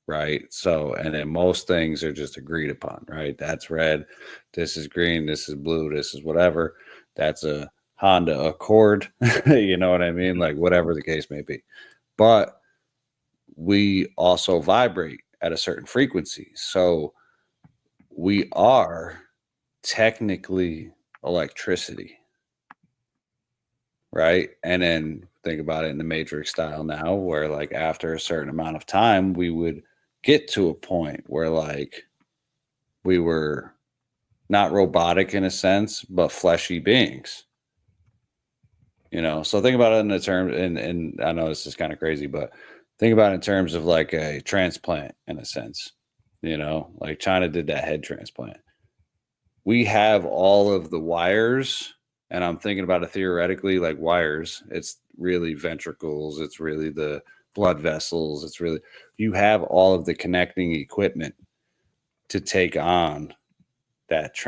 Speaker 1: right? So, and then most things are just agreed upon, right? That's red, this is green, this is blue, this is whatever. That's a Honda Accord, you know what I mean? Like, whatever the case may be. But we also vibrate at a certain frequency. So we are technically electricity, right? And then think about it in the Matrix style now, where like after a certain amount of time, we would get to a point where like we were not robotic in a sense, but fleshy beings. You know, so think about it in the term, and I know this is kind of crazy, but think about it in terms of like a transplant in a sense. You know, like China did that head transplant. We have all of the wires, and I'm thinking about it theoretically like wires. It's really ventricles, it's really the blood vessels, it's really, you have all of the connecting equipment to take on that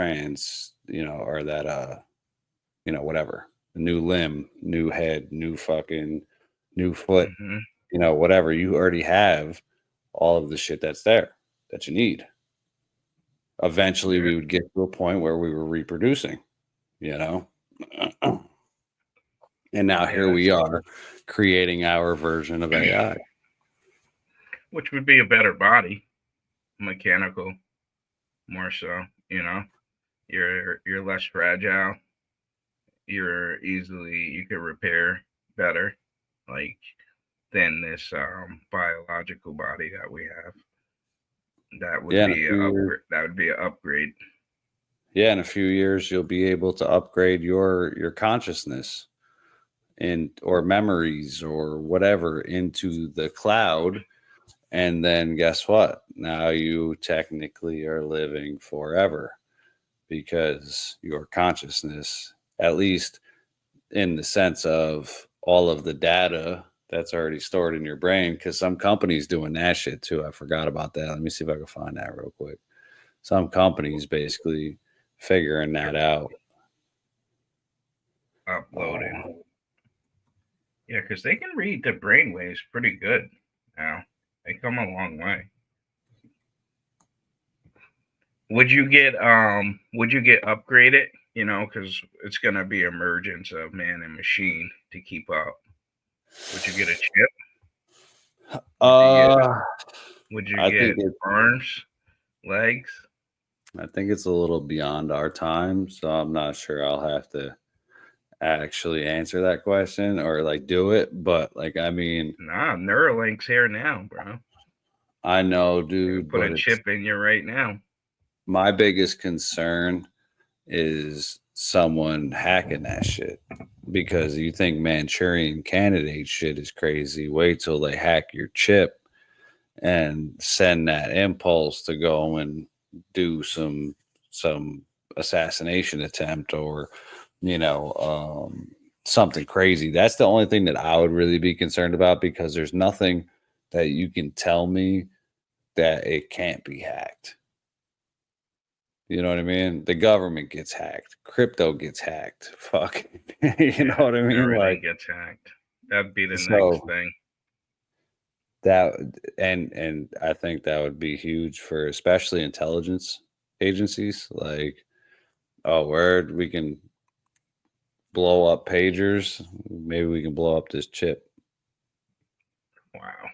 Speaker 1: you know, or that you know, whatever, new limb, new head, new foot, you know, whatever. You already have all of the shit that's there that you need. Eventually we would get to a point where we were reproducing, you know. And now here we are creating our version of AI,
Speaker 2: which would be a better body, mechanical, more so. You know, you're less fragile. You could repair better, like, than this biological body that we have. That would be an upgrade.
Speaker 1: Yeah, in a few years you'll be able to upgrade your consciousness or memories or whatever into the cloud, and then guess what? Now you technically are living forever because your consciousness, at least in the sense of all of the data that's already stored in your brain, because some companies doing that shit too. I forgot about that. Let me see if I can find that real quick. Some companies basically figuring that out.
Speaker 2: Uploading. Yeah, because they can read the brainwaves pretty good now. They come a long way. would you get upgraded? You know, because it's gonna be emergence of man and machine to keep up. Would you get a chip? Would you get arms, legs?
Speaker 1: I think it's a little beyond our time, so I'm not sure I'll have to actually answer that question or like do it. But like, I mean,
Speaker 2: nah, Neuralink's here now, bro.
Speaker 1: I know, dude.
Speaker 2: Put a chip in you right now.
Speaker 1: My biggest concern is someone hacking that shit, because you think Manchurian Candidate shit is crazy. Wait till they hack your chip and send that impulse to go and do some assassination attempt, or something crazy. That's the only thing that I would really be concerned about, because there's nothing that you can tell me that it can't be hacked. You know what I mean? The government gets hacked. Crypto gets hacked. Fuck. You know what I mean?
Speaker 2: Everything
Speaker 1: Like,
Speaker 2: gets hacked. That'd be the
Speaker 1: so
Speaker 2: next thing.
Speaker 1: that, and I think that would be huge for especially intelligence agencies. Like, oh, word, we can blow up pagers. Maybe we can blow up this chip.
Speaker 2: Wow.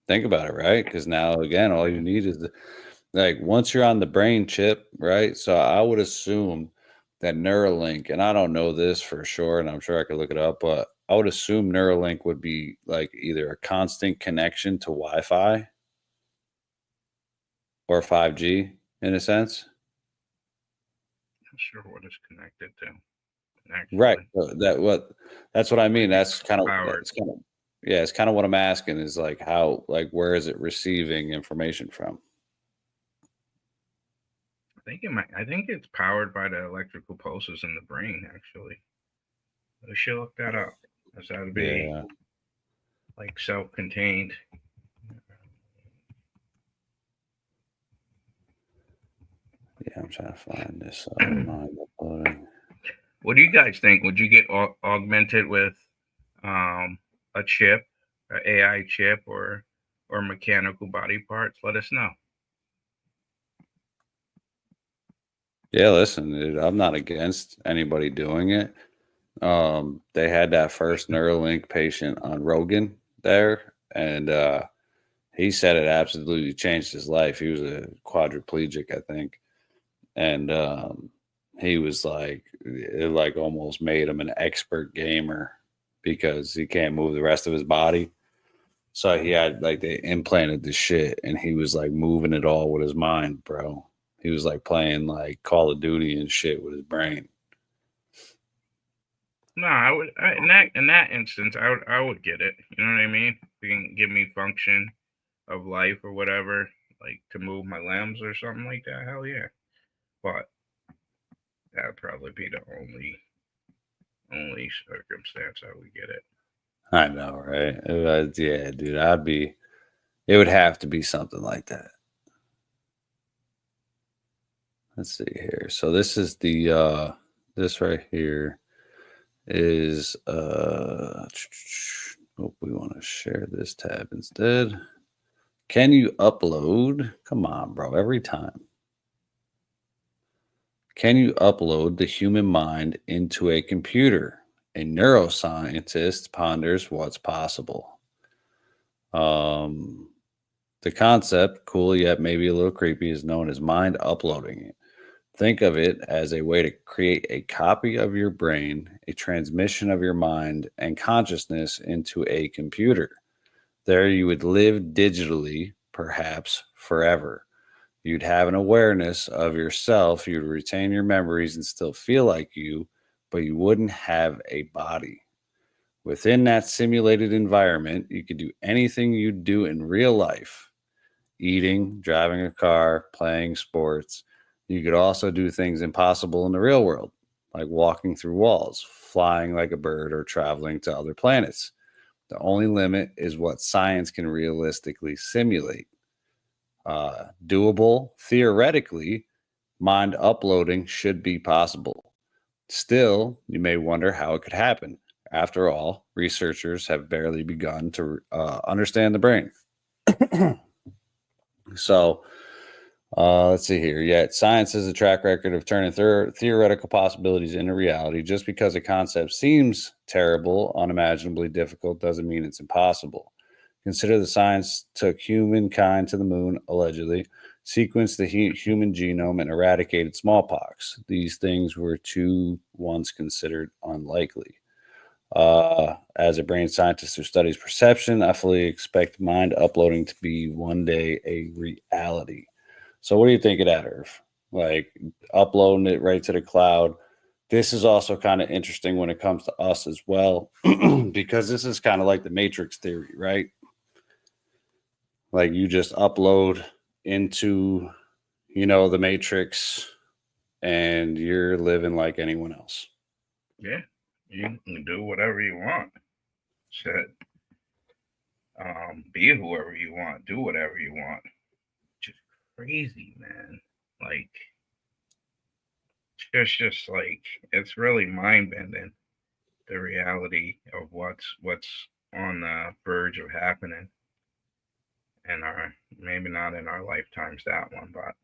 Speaker 1: Think about it, right? Because now, again, all you need is like, once you're on the brain chip, right? So I would assume that Neuralink, and I don't know this for sure, and I'm sure I could look it up, but I would assume Neuralink would be like either a constant connection to Wi-Fi or 5G in a sense.
Speaker 2: Not sure what it's connected to.
Speaker 1: Right. That's what I mean. That's kind of it's kind of what I'm asking, is like, how, like, where is it receiving information from?
Speaker 2: I think it's powered by the electrical pulses in the brain, actually. I should look that up. Because that would be like self-contained.
Speaker 1: Yeah, I'm trying to find this. Mind uploading.
Speaker 2: What do you guys think? Would you get augmented with a chip, an AI chip, or mechanical body parts? Let us know.
Speaker 1: Yeah, listen, dude, I'm not against anybody doing it. They had that first Neuralink patient on Rogan there, and he said it absolutely changed his life. He was a quadriplegic, I think, and he was like, it like almost made him an expert gamer because he can't move the rest of his body. So he had, like, they implanted the shit, and he was like moving it all with his mind, bro. He was like playing like Call of Duty and shit with his brain.
Speaker 2: No, I would in that instance, I would get it. You know what I mean? If you can give me function of life or whatever, like to move my limbs or something like that. Hell yeah! But that would probably be the only circumstance I would get it.
Speaker 1: I know, right? Yeah, dude, it would have to be something like that. Let's see here. So this is the this right here is we want to share this tab instead. Can you upload? Come on, bro, every time. Can you upload the human mind into a computer? A neuroscientist ponders what's possible. The concept, cool yet maybe a little creepy, is known as mind uploading it. Think of it as a way to create a copy of your brain, a transmission of your mind and consciousness into a computer. There you would live digitally, perhaps forever. You'd have an awareness of yourself. You'd retain your memories and still feel like you, but you wouldn't have a body. Within that simulated environment, you could do anything you'd do in real life. Eating, driving a car, playing sports. You could also do things impossible in the real world, like walking through walls, flying like a bird, or traveling to other planets. The only limit is what science can realistically simulate. Doable, theoretically, mind uploading should be possible. Still, you may wonder how it could happen. After all, researchers have barely begun to understand the brain. So, Let's see here. Yet science has a track record of turning theoretical possibilities into reality. Just because a concept seems terrible, unimaginably difficult, doesn't mean it's impossible. Consider the science took humankind to the moon, allegedly, sequenced the human genome, and eradicated smallpox. These things were once considered unlikely. As a brain scientist who studies perception, I fully expect mind uploading to be one day a reality. So what do you think of that, Irv? Like uploading it right to the cloud. This is also kind of interesting when it comes to us as well, because this is kind of like the Matrix theory, right? Like you just upload into, the Matrix and you're living like anyone else.
Speaker 2: Yeah, you can do whatever you want. Shit. Be whoever you want. Do whatever you want. Just crazy, man. Like, it's just like it's really mind bending. The reality of what's on the verge of happening. And maybe not in our lifetimes, that one, but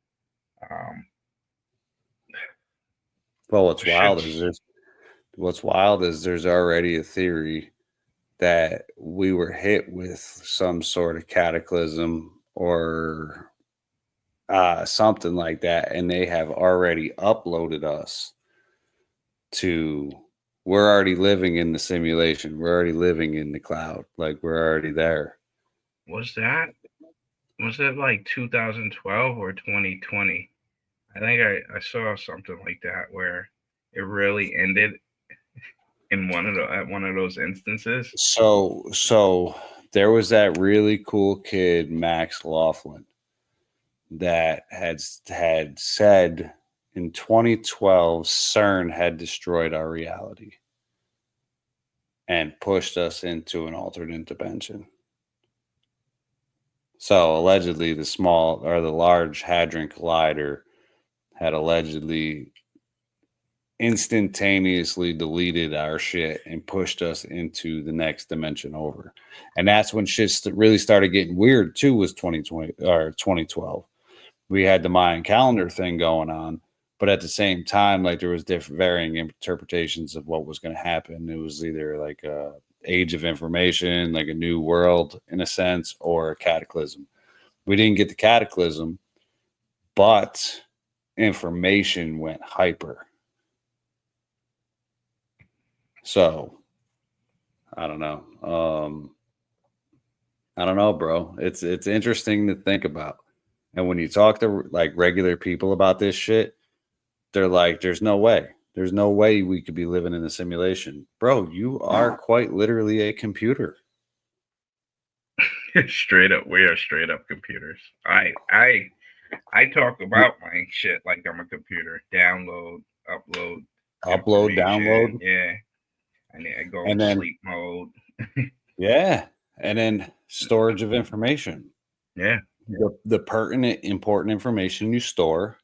Speaker 1: well, what's wild is there's already a theory that we were hit with some sort of cataclysm or something like that, and they have already uploaded us to. We're already living in the simulation. We're already living in the cloud. Like we're already there.
Speaker 2: Was it like 2012 or 2020? I think I saw something like that where it really ended in at one of those instances.
Speaker 1: So there was that really cool kid, Max Laughlin, that had said in 2012 CERN had destroyed our reality and pushed us into an alternate dimension. So allegedly the Large Hadron Collider had allegedly instantaneously deleted our shit and pushed us into the next dimension over. And that's when shit really started getting weird too, was 2020 or 2012. We had the Mayan calendar thing going on, but at the same time, like there was different varying interpretations of what was going to happen. It was either like a age of information, like a new world in a sense, or a cataclysm. We didn't get the cataclysm, but information went hyper. So I don't know. I don't know, bro. It's interesting to think about. And when you talk to like regular people about this shit, they're like, there's no way. There's no way we could be living in a simulation. Bro, you are quite literally a computer.
Speaker 2: Straight up, we are straight up computers. I talk about my shit like I'm a computer. Download,
Speaker 1: download.
Speaker 2: Yeah. I go in sleep mode.
Speaker 1: Yeah. And then storage of information.
Speaker 2: Yeah.
Speaker 1: The pertinent, important information you store.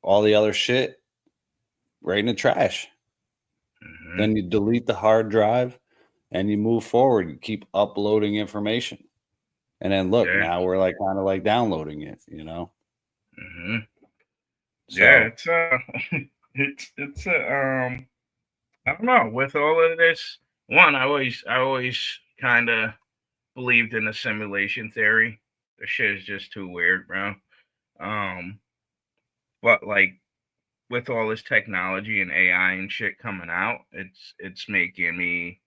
Speaker 1: All the other shit right in the trash. Mm-hmm. Then you delete the hard drive and you move forward. You keep uploading information. And then look, now we're like kind of like downloading it,
Speaker 2: Mm-hmm. So, yeah, it's I don't know. With all of this, one, I always kind of believed in the simulation theory. The shit is just too weird, bro. But like with all this technology and AI and shit coming out, it's making me,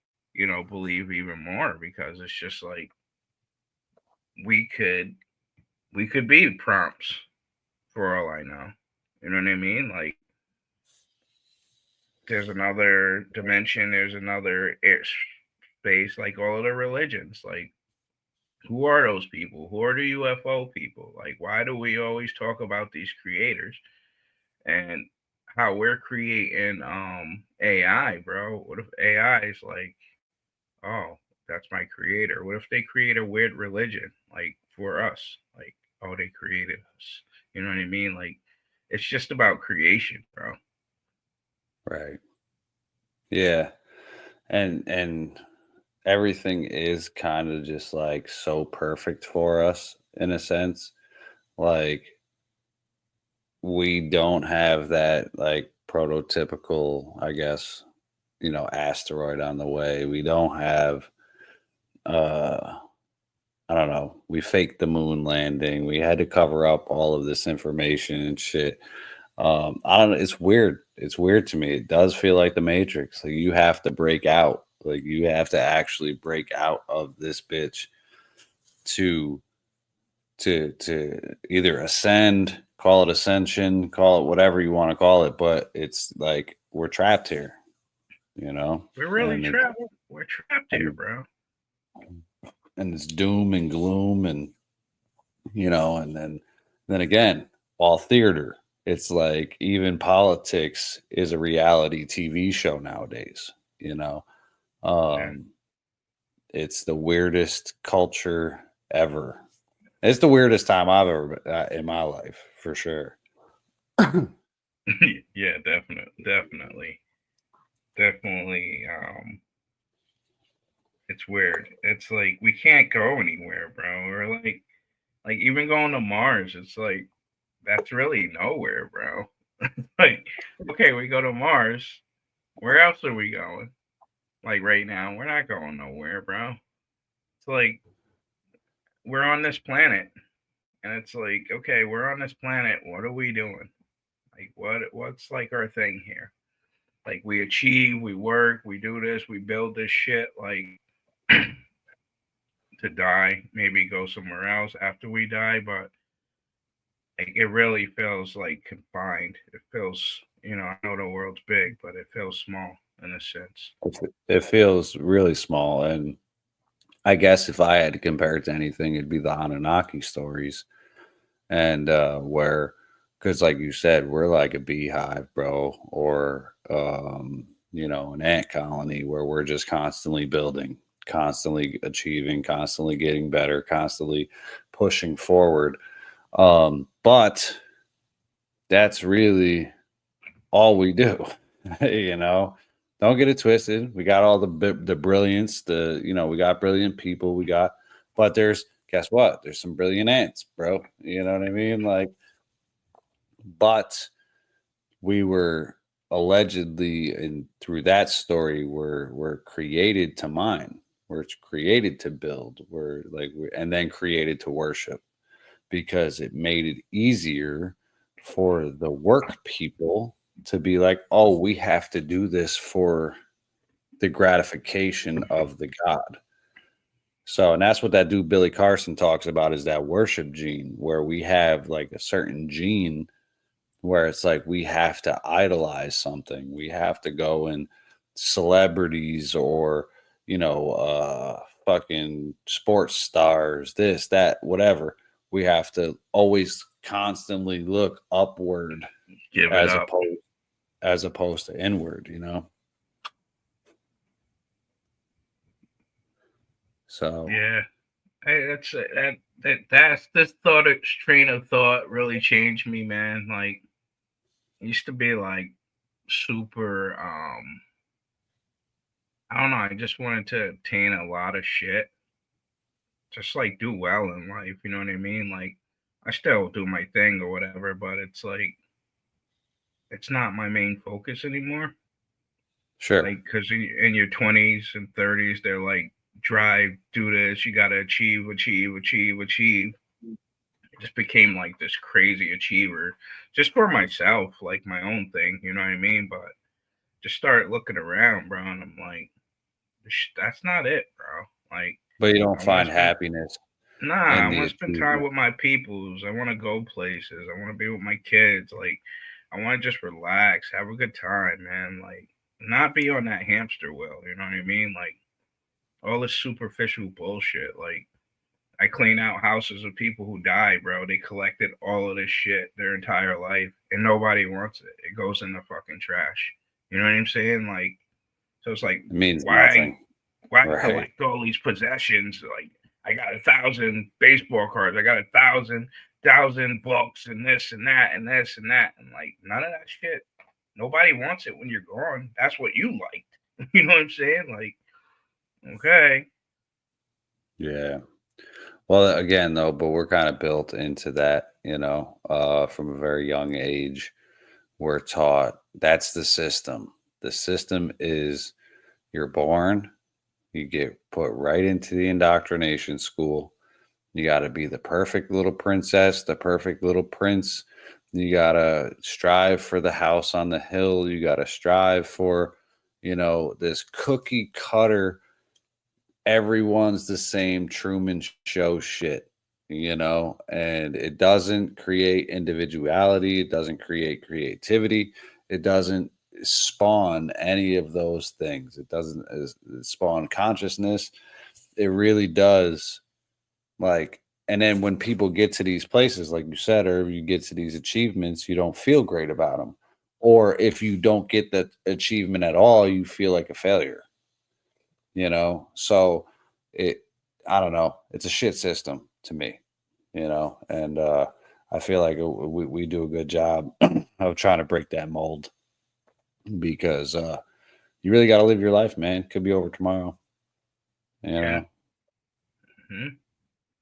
Speaker 2: believe even more, because it's just like we could be prompts for all I know. You know what I mean? Like there's another dimension, there's another space, like all of the religions. Like, who are those people? Who are the UFO people? Like, why do we always talk about these creators and how we're creating AI, bro? What if AI is like, oh, that's my creator? What if they create a weird religion like for us? Like, oh, they created us. You know what I mean? Like, it's just about creation, bro.
Speaker 1: Right. Yeah. And everything is kind of just like so perfect for us in a sense. Like we don't have that like prototypical, I guess, asteroid on the way. We don't have I don't know. We faked the moon landing. We had to cover up all of this information and shit. I don't know. It's weird. It's weird to me. It does feel like the Matrix. Like you have to break out. Like you have to actually break out of this bitch to either ascend, call it ascension, call it whatever you want to call it. But it's like we're trapped here.
Speaker 2: We're really trapped. We're trapped here, bro.
Speaker 1: And it's doom and gloom, and and then again, all theater. It's like even politics is a reality TV show nowadays. It's the weirdest culture ever. It's the weirdest time I've ever been in my life, for sure.
Speaker 2: Yeah, definitely. It's weird. It's like we can't go anywhere, bro. We're like even going to Mars, it's like that's really nowhere, bro. Like, okay, we go to Mars. Where else are we going? Like right now, we're not going nowhere, bro. It's like we're on this planet, and it's like, okay, we're on this planet. What are we doing? Like, what's like our thing here? Like, we achieve, we work, we do this, we build this shit. Like, to die, maybe go somewhere else after we die, but like it really feels like confined. It feels, I know the world's big, but it feels small in a sense.
Speaker 1: It feels really small, and I guess if I had to compare it to anything, it'd be the Anunnaki stories, and because like you said, we're like a beehive, bro, or an ant colony where we're just constantly building, constantly achieving, constantly getting better, constantly pushing forward. But that's really all we do. Don't get it twisted. We got all the brilliance, we got brilliant people, but guess what? There's some brilliant ants, bro. You know what I mean? Like, but we were allegedly, and through that story, we're created to mine. We're created to build. And then created to worship, because it made it easier for the work people to be like, oh, we have to do this for the gratification of the God. So, and that's what that dude Billy Carson talks about, is that worship gene, where we have like a certain gene where it's like we have to idolize something. We have to go and celebrities or, fucking sports stars, this, that, whatever. We have to always constantly look upward as opposed to inward, So
Speaker 2: yeah, hey, that's this train of thought really changed me, man. Like, I used to be like super I don't know, I just wanted to attain a lot of shit, just like do well in life, you know what I mean? Like, I still do my thing or whatever, but it's like it's not my main focus anymore.
Speaker 1: Sure.
Speaker 2: Like, because in your 20s and 30s, they're like, drive, do this, you got to achieve. It just became like this crazy achiever just for myself, like my own thing, you know what I mean? But just start looking around, bro, and I'm like, that's not it, bro. Like,
Speaker 1: but you don't find happiness.
Speaker 2: Nah, I want to spend time with my peoples. I want to go places. I want to be with my kids. Like, I want to just relax, have a good time, man. Like, not be on that hamster wheel, you know what I mean? Like, all this superficial bullshit. Like, I clean out houses of people who died, bro. They collected all of this shit their entire life, and nobody wants it. It goes in the fucking trash. You know what I'm saying? Like, so it's like,
Speaker 1: it means
Speaker 2: why
Speaker 1: nothing.
Speaker 2: Collect all these possessions? Like, I got 1,000 baseball cards. I got 1,000 books and this and that and this and that. And like, none of that shit. Nobody wants it when you're gone. That's what you liked. You know what I'm saying? Like, okay.
Speaker 1: Yeah. Well, again, though, but we're kind of built into that, from a very young age. We're taught that's the system. The system is you're born, you get put right into the indoctrination school. You got to be the perfect little princess, the perfect little prince. You got to strive for the house on the hill. You got to strive for, this cookie cutter, everyone's the same Truman Show shit, and it doesn't create individuality. It doesn't create creativity. It doesn't spawn any of those things. It doesn't spawn consciousness. It really does. And then when people get to these places, like you said, or you get to these achievements, you don't feel great about them. Or if you don't get that achievement at all, you feel like a failure. So I don't know. It's a shit system to me, and I feel like we do a good job of trying to break that mold because you really got to live your life, man. Could be over tomorrow.
Speaker 2: Mm-hmm.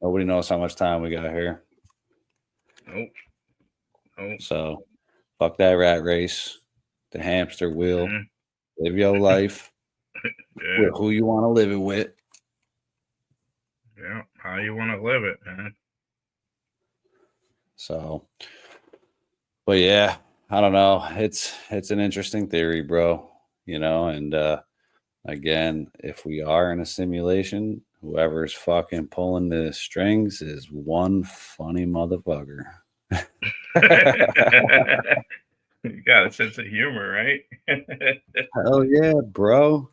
Speaker 1: Nobody knows how much time we got here.
Speaker 2: Nope.
Speaker 1: So fuck that rat race, the hamster wheel.
Speaker 2: Mm-hmm.
Speaker 1: Live your life with who you want to live it with.
Speaker 2: Yeah, how you want to live it, man.
Speaker 1: So, but yeah, I don't know. It's an interesting theory, bro. And again, if we are in a simulation, whoever's fucking pulling the strings is one funny motherfucker.
Speaker 2: You got a sense of humor, right?
Speaker 1: Hell yeah, bro.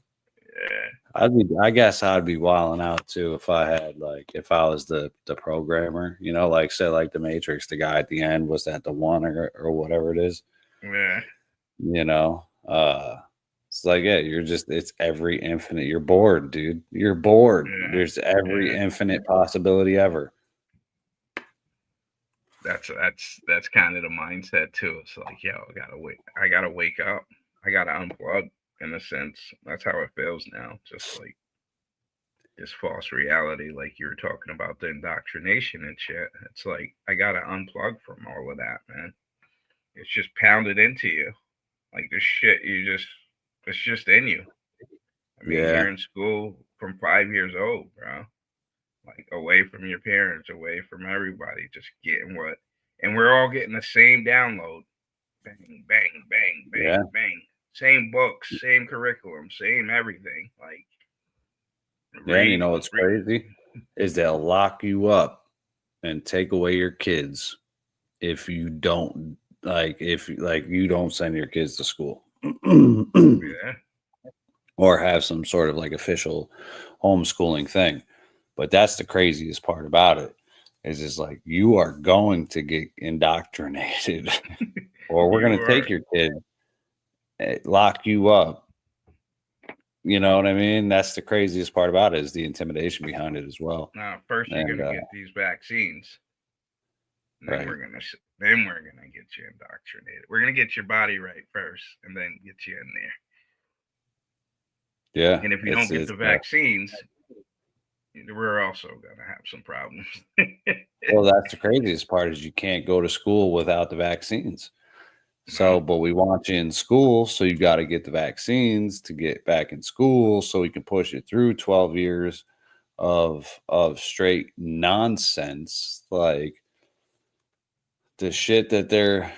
Speaker 2: Yeah.
Speaker 1: I guess I'd be wilding out too if I was the programmer, say like the Matrix, the guy at the end, was that the one or whatever it is?
Speaker 2: Yeah.
Speaker 1: It's like, yeah, it's every infinite. You're bored, dude. You're bored.
Speaker 2: Yeah.
Speaker 1: There's every infinite possibility ever.
Speaker 2: That's kind of the mindset too. It's like, yo, I gotta wake up. I gotta unplug. In a sense, that's how it feels now. Just like this false reality, like you were talking about the indoctrination and shit. It's like I gotta unplug from all of that, man. It's just pounded into you, like this shit. It's just in you. I mean, you're in school from 5 years old, bro. Like away from your parents, away from everybody, just getting and we're all getting the same download. Bang, bang, bang, bang, bang. Same books, same curriculum, same everything. Like,
Speaker 1: yeah, you know what's crazy is they'll lock you up and take away your kids if you don't you don't send your kids to school.
Speaker 2: Yeah.
Speaker 1: Or have some sort of like official homeschooling thing. But that's the craziest part about it is it's like you are going to get indoctrinated or we're going to take your kid, lock you up. You know what I mean? That's the craziest part about it is the intimidation behind it as well.
Speaker 2: Now, first you're gonna get these vaccines. And then we're gonna get you indoctrinated. We're gonna get your body right first, and then get you in there.
Speaker 1: Yeah.
Speaker 2: And if you don't get the vaccines, we're also gonna have some problems.
Speaker 1: Well, that's the craziest part is you can't go to school without the vaccines. So, but we want you in school, so you got to get the vaccines to get back in school, so we can push it through 12 years of straight nonsense, like the shit that they're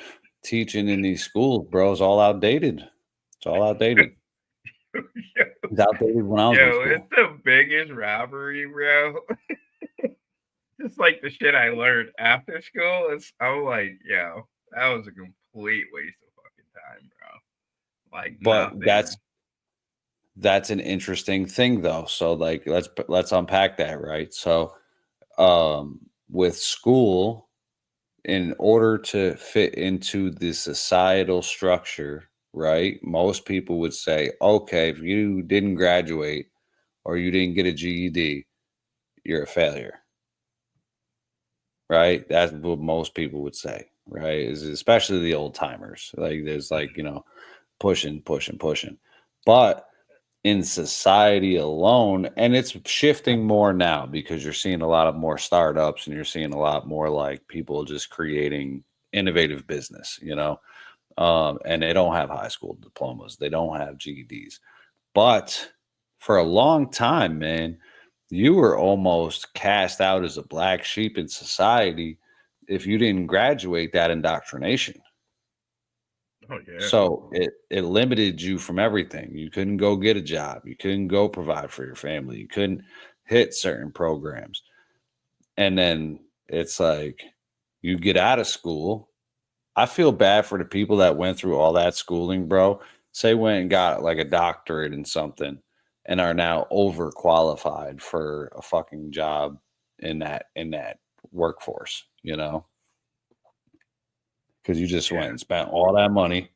Speaker 1: teaching in these schools, bro, is all outdated. It's all outdated. It's outdated when I was in school.
Speaker 2: It's the biggest robbery, bro. Just like the shit I learned after school. I'm like, yo, that was a complete waste of fucking time, bro. Like,
Speaker 1: but that's an interesting thing though. So like let's unpack that, right? So with school, in order to fit into the societal structure, right? Most people would say, okay, if you didn't graduate or you didn't get a GED, you're a failure. Right? That's what most people would say. Right, is especially the old timers. Like there's like pushing. But in society alone, and it's shifting more now because you're seeing a lot of more startups and you're seeing a lot more like people just creating innovative business, and they don't have high school diplomas, they don't have GEDs. But for a long time, man, you were almost cast out as a black sheep in society if you didn't graduate that indoctrination.
Speaker 2: Oh yeah.
Speaker 1: So it limited you from everything. You couldn't go get a job. You couldn't go provide for your family. You couldn't hit certain programs. And then it's like you get out of school. I feel bad for the people that went through all that schooling, bro. Say went and got like a doctorate in something and are now overqualified for a fucking job in that workforce, because you just went and spent all that money,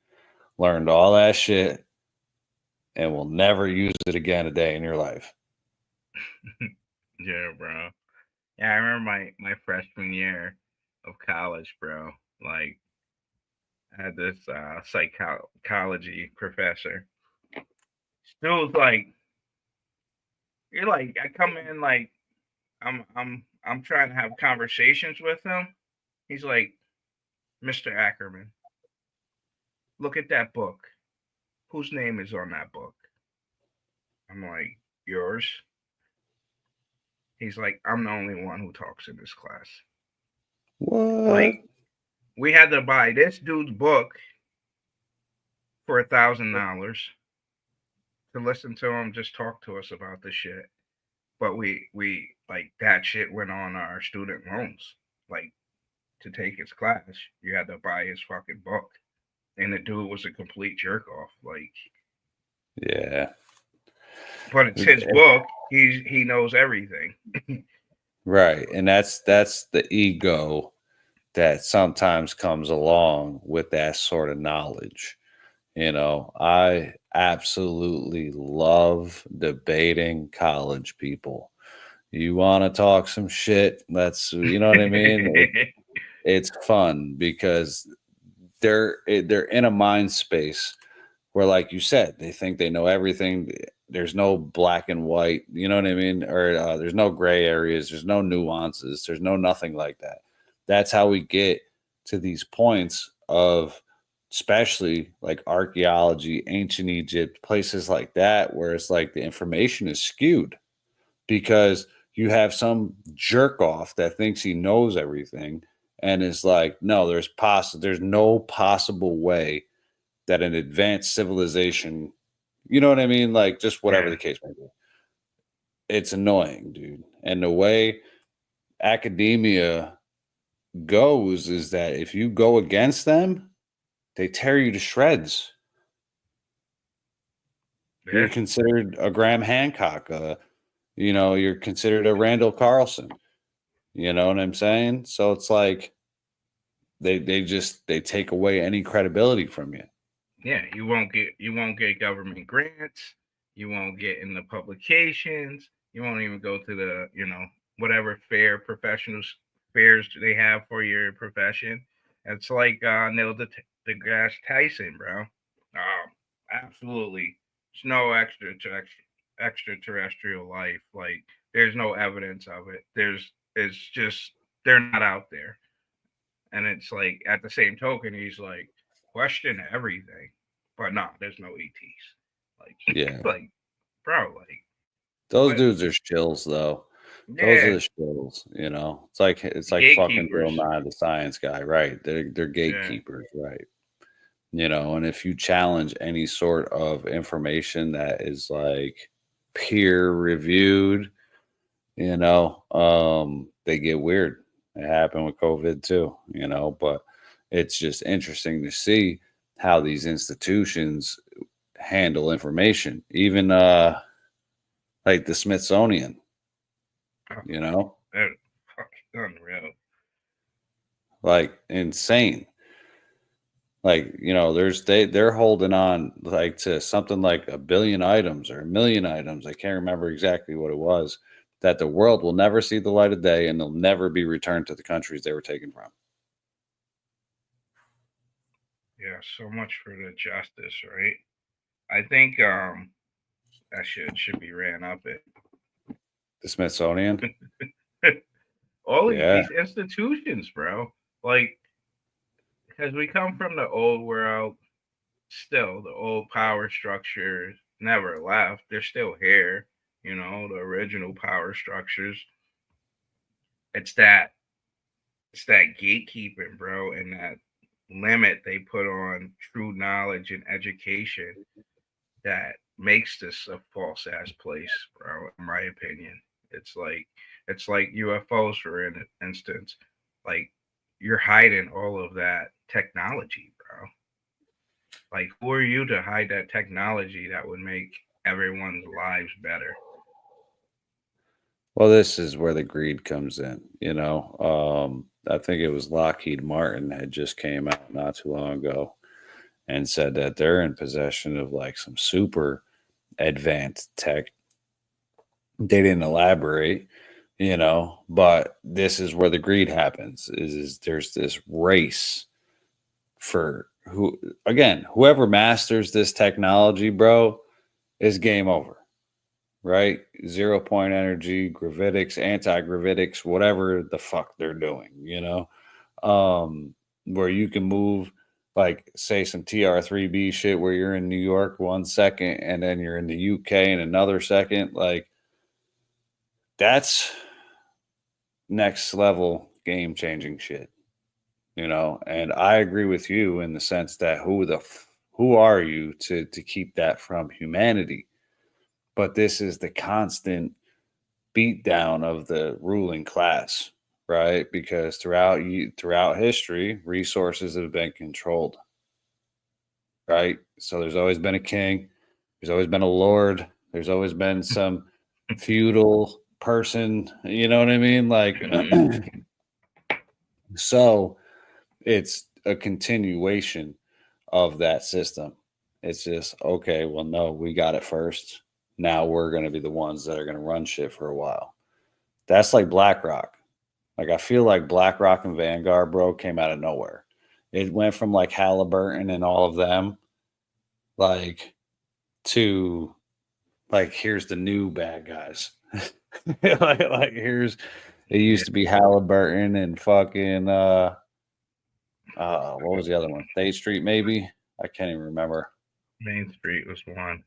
Speaker 1: learned all that shit, and will never use it again a day in your life.
Speaker 2: Yeah, bro. Yeah, I remember my freshman year of college, bro. Like, I had this psychology professor. Still, like, you're like, I come in like, I'm trying to have conversations with him. He's like, Mr. Ackerman, look at that book. Whose name is on that book? I'm like, yours. He's like, I'm the only one who talks in this class.
Speaker 1: What?
Speaker 2: Like, we had to buy this dude's book for $1,000 to listen to him just talk to us about this shit. But we like that shit went on our student loans. Like, to take his class, you had to buy his fucking book. And the dude was a complete jerk off. Like,
Speaker 1: yeah.
Speaker 2: But it's his book. He knows everything.
Speaker 1: Right. And that's the ego that sometimes comes along with that sort of knowledge. I absolutely love debating college people. You want to talk some shit? You know what I mean? It's fun because they're in a mind space where, like you said, they think they know everything. There's no black and white, you know what I mean? Or there's no gray areas. There's no nuances. There's no nothing like that. That's how we get to these points of, especially like archaeology, ancient Egypt, places like that, where it's like the information is skewed because you have some jerk off that thinks he knows everything and is like, no, there's no possible way that an advanced civilization, you know what I mean? Like, just whatever the case may be. It's annoying, dude. And the way academia goes is that if you go against them, they tear you to shreds.
Speaker 2: Yeah.
Speaker 1: You're considered a Graham Hancock. You're considered a Randall Carlson. You know what I'm saying? So it's like they take away any credibility from you.
Speaker 2: Yeah, you won't get government grants. You won't get in the publications. You won't even go to the whatever professional fairs they have for your profession. It's like Neil deGrasse Tyson, bro. Absolutely, there's no extraterrestrial life. Like, there's no evidence of it. It's just they're not out there. And it's like, at the same token, he's like, question everything, but no, there's no ETs. Like,
Speaker 1: yeah,
Speaker 2: like, bro, like
Speaker 1: those dudes are shills, though.
Speaker 2: Yeah.
Speaker 1: Those are the shills. It's like fucking Bill Nye, the science guy, right? They're gatekeepers, right? And if you challenge any sort of information that is like peer reviewed, they get weird. It happened with COVID too, but it's just interesting to see how these institutions handle information, even like the Smithsonian,
Speaker 2: That's fucking unreal.
Speaker 1: like insane. Like, they're holding on like to something like 1 billion items or 1 million items. I can't remember exactly what it was, that the world will never see the light of day and they'll never be returned to the countries they were taken from.
Speaker 2: Yeah, so much for the justice, right? I think That shit should be ran up at
Speaker 1: The Smithsonian.
Speaker 2: all of
Speaker 1: Yeah.
Speaker 2: these institutions, bro. Like, because we come from the old world, still the old power structures never left. They're still here, the original power structures. It's that gatekeeping, bro, and that limit they put on true knowledge and education that makes this a false ass place, bro. In my opinion, it's like UFOs, for instance. Like, you're hiding all of that technology, bro. Like, who are you to hide that technology that would make everyone's lives better?
Speaker 1: Well, this is where the greed comes in, I think it was Lockheed Martin had just came out not too long ago and said that they're in possession of like some super advanced tech. They didn't elaborate, but this is where the greed happens. Is there's this race for whoever masters this technology, bro, is game over. Right? 0 point energy, gravitics, anti-gravitics, whatever the fuck they're doing, where you can move, like, say, some TR3B shit where you're in New York 1 second and then you're in the UK in another second. Like, that's next level game changing shit, and I agree with you in the sense that who are you to keep that from humanity? But this is the constant beatdown of the ruling class, right? Because throughout history, resources have been controlled, right? So there's always been a king, there's always been a lord, there's always been some feudal person, you know what I mean? Like, so it's a continuation of that system. It's just, okay, well, no, we got it first. Now we're going to be the ones that are going to run shit for a while. That's like BlackRock. Like, I feel like BlackRock and Vanguard, bro, came out of nowhere. It went from like Halliburton and all of them, like, to like, here's the new bad guys. like it used to be Halliburton and fucking what was the other one? State Street, maybe? I can't even remember.
Speaker 2: Main Street was one.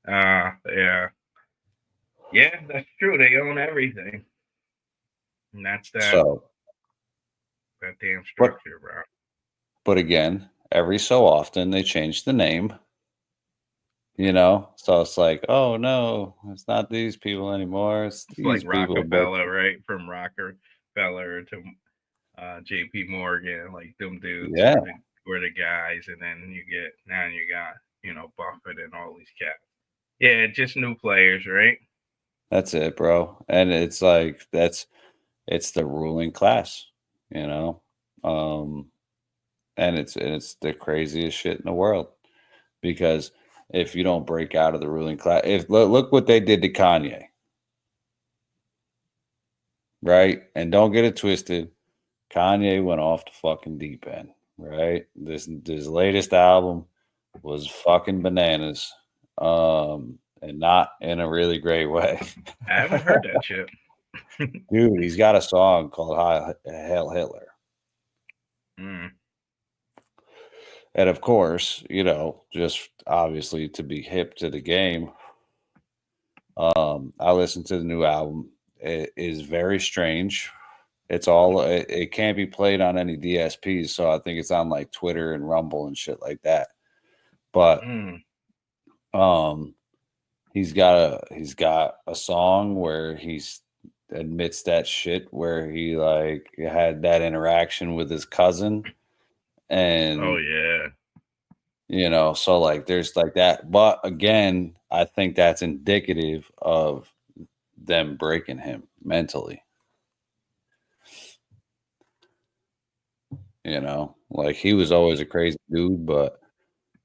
Speaker 2: Yeah. Yeah, that's true. They own everything. And that's that damn structure, bro.
Speaker 1: But again, every so often they change the name. So it's like, oh no, it's not these people anymore. It's these
Speaker 2: like
Speaker 1: people.
Speaker 2: Rockefeller, right? From Rockefeller to JP Morgan, like them dudes.
Speaker 1: Yeah.
Speaker 2: Were the guys, and then you got Buffett and all these cats. Yeah, just new players, right?
Speaker 1: That's it, bro. And it's like it's the ruling class, and it's the craziest shit in the world. Because if you don't break out of the ruling class, look what they did to Kanye. Right? And don't get it twisted. Kanye went off the fucking deep end, right? This latest album was fucking bananas. And not in a really great way.
Speaker 2: I haven't heard that shit.
Speaker 1: Dude, he's got a song called Hail Hitler.
Speaker 2: Mm.
Speaker 1: And of course, just obviously to be hip to the game, I listened to the new album. It is very strange. It can't be played on any DSPs, so I think it's on like Twitter and Rumble and shit like that. But he's got a song where he's admits that shit, where he like had that interaction with his cousin, and
Speaker 2: oh yeah,
Speaker 1: so like there's like that. But again, I think that's indicative of them breaking him mentally. Like, he was always a crazy dude, but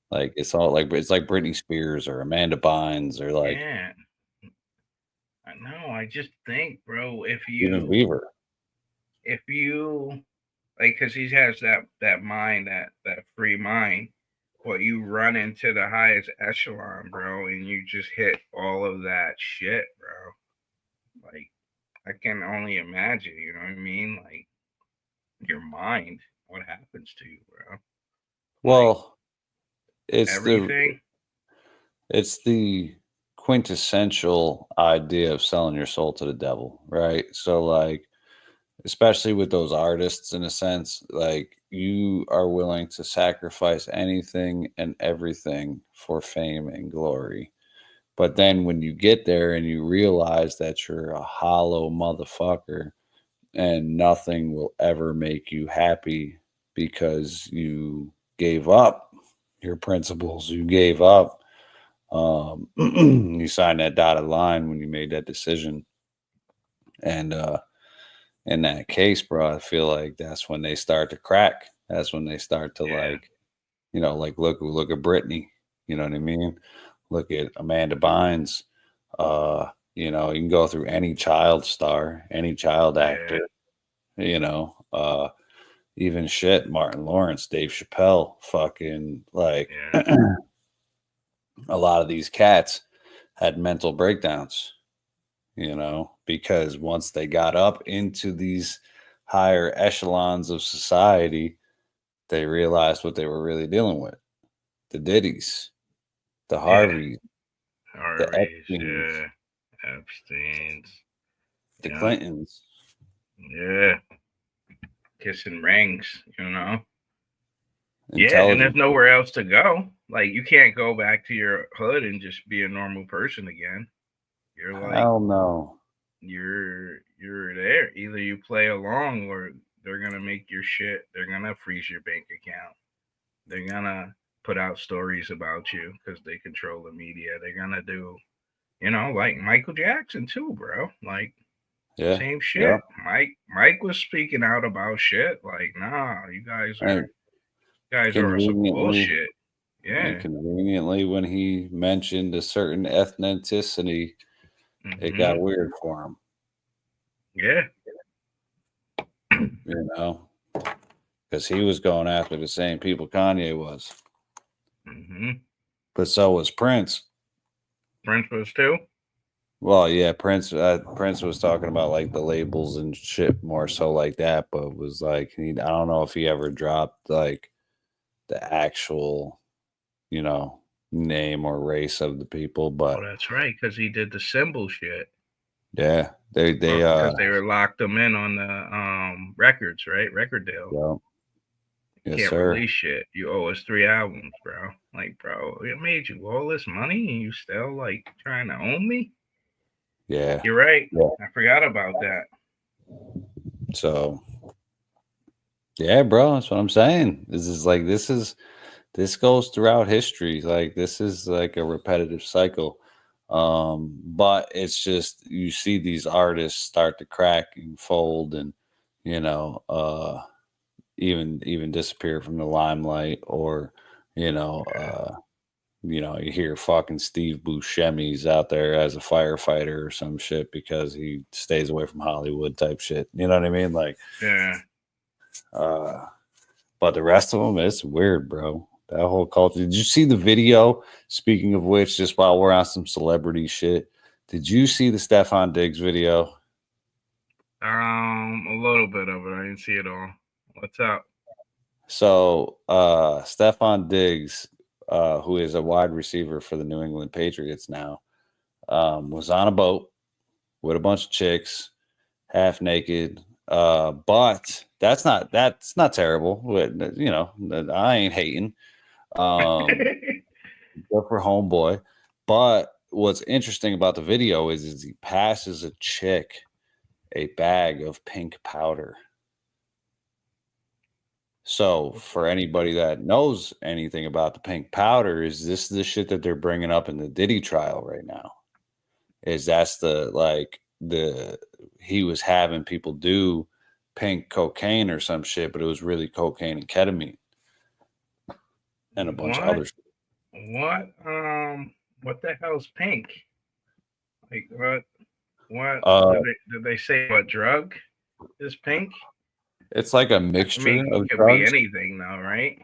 Speaker 1: like it's like Britney Spears or Amanda Bynes or like,
Speaker 2: yeah. I know. I just think, bro, if
Speaker 1: even Bieber.
Speaker 2: Like, because he has that mind, that free mind, Well, you run into the highest echelon, bro, and you just hit all of that shit, bro. Like, I can only imagine, you know what I mean? Like, your mind, what happens to you, bro?
Speaker 1: Well,
Speaker 2: Everything.
Speaker 1: It's the quintessential idea of selling your soul to the devil, right? So like, especially with those artists, in a sense, like you are willing to sacrifice anything and everything for fame and glory. But then when you get there and you realize that you're a hollow motherfucker and nothing will ever make you happy because you gave up your principles, you gave up, you signed that dotted line when you made that decision. And in that case, bro, I feel like that's when they start to crack. That's when they start to like, you know, like look at Britney. You know what I mean? Look at Amanda Bynes. You know, you can go through any child star, any child actor. You know, even shit, Martin Lawrence, Dave Chappelle, fucking like a lot of these cats had mental breakdowns. You know, because once they got up into these higher echelons of society, they realized what they were really dealing with. The Diddies, the Harveys, the Epsteins,
Speaker 2: Epstein's,
Speaker 1: the Clintons.
Speaker 2: Yeah. Kissing rings, you know? Yeah, and there's nowhere else to go. Like, you can't go back to your hood and just be a normal person again. You're like,
Speaker 1: hell no.
Speaker 2: You're there. Either you play along or they're gonna make your shit. They're gonna freeze your bank account. They're gonna put out stories about you because they control the media. They're gonna do, you know, like Michael Jackson too, bro. Like, same shit.
Speaker 1: Yeah.
Speaker 2: Mike was speaking out about shit. Like, nah, you guys are some bullshit. Yeah.
Speaker 1: And conveniently, when he mentioned a certain ethnicity, it got weird for him.
Speaker 2: Yeah.
Speaker 1: You know, because he was going after the same people Kanye was. But so was Prince.
Speaker 2: Prince was too?
Speaker 1: Well, yeah, Prince was talking about like the labels and shit more so like that, but was like, I don't know if he ever dropped like the actual, you know, name or race of the people, but
Speaker 2: that's right, because he did the symbol shit.
Speaker 1: Yeah, they
Speaker 2: because they were locked them in on the records, right? Record deal.
Speaker 1: Yeah. Yes,
Speaker 2: Can't
Speaker 1: sir.
Speaker 2: release shit. You owe us 3 albums, bro. Like, bro, it made you all this money and you still like trying to own me?
Speaker 1: Yeah.
Speaker 2: You're right.
Speaker 1: Yeah.
Speaker 2: I forgot about that.
Speaker 1: So yeah, bro, that's what I'm saying. This goes throughout history. Like this is like a repetitive cycle. But it's just you see these artists start to crack and fold and you know even disappear from the limelight, or you hear fucking Steve Buscemi's out there as a firefighter or some shit because he stays away from Hollywood type shit, you know what I mean? Like but the rest of them, it's weird, bro. That whole culture. Did you see the video? Speaking of which, just while we're on some celebrity shit, did you see the Stefan Diggs video?
Speaker 2: A little bit of it. I didn't see it all. What's up?
Speaker 1: So, Stefan Diggs, who is a wide receiver for the New England Patriots now, was on a boat with a bunch of chicks, half naked. But that's not terrible. You know, I ain't hating. Go for homeboy. But what's interesting about the video is he passes a chick a bag of pink powder. So for anybody that knows anything about the pink powder, is this the shit that they're bringing up in the Diddy trial right now? Is that's he was having people do pink cocaine or some shit, but it was really cocaine and ketamine and a bunch of other shit.
Speaker 2: What the hell's pink? Like what did they say what drug is pink?
Speaker 1: It's like a mixture
Speaker 2: of
Speaker 1: drugs.
Speaker 2: Could be anything though, right?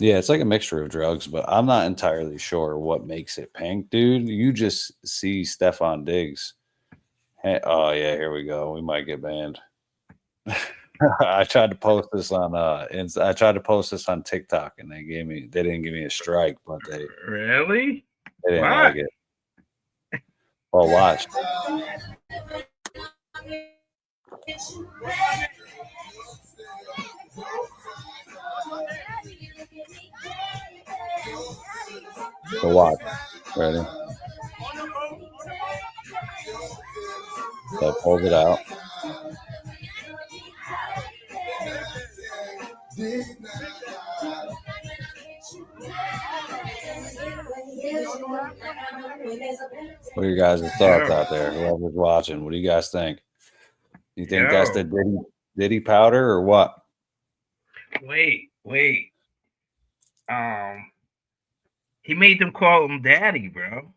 Speaker 1: Yeah, it's like a mixture of drugs, but I'm not entirely sure what makes it pink, dude. You just see Stefan Diggs. Oh yeah, here we go. We might get banned. I tried to post this on I tried to post this on TikTok and they didn't give me a strike, but they
Speaker 2: Really?
Speaker 1: didn't
Speaker 2: Why?
Speaker 1: like it. Well, watch. So watch. Ready? So I pulled it out. What are your guys' thoughts out there? Whoever's watching, what do you guys think? You think that's the Diddy powder or what?
Speaker 2: Wait. He made them call him daddy, bro,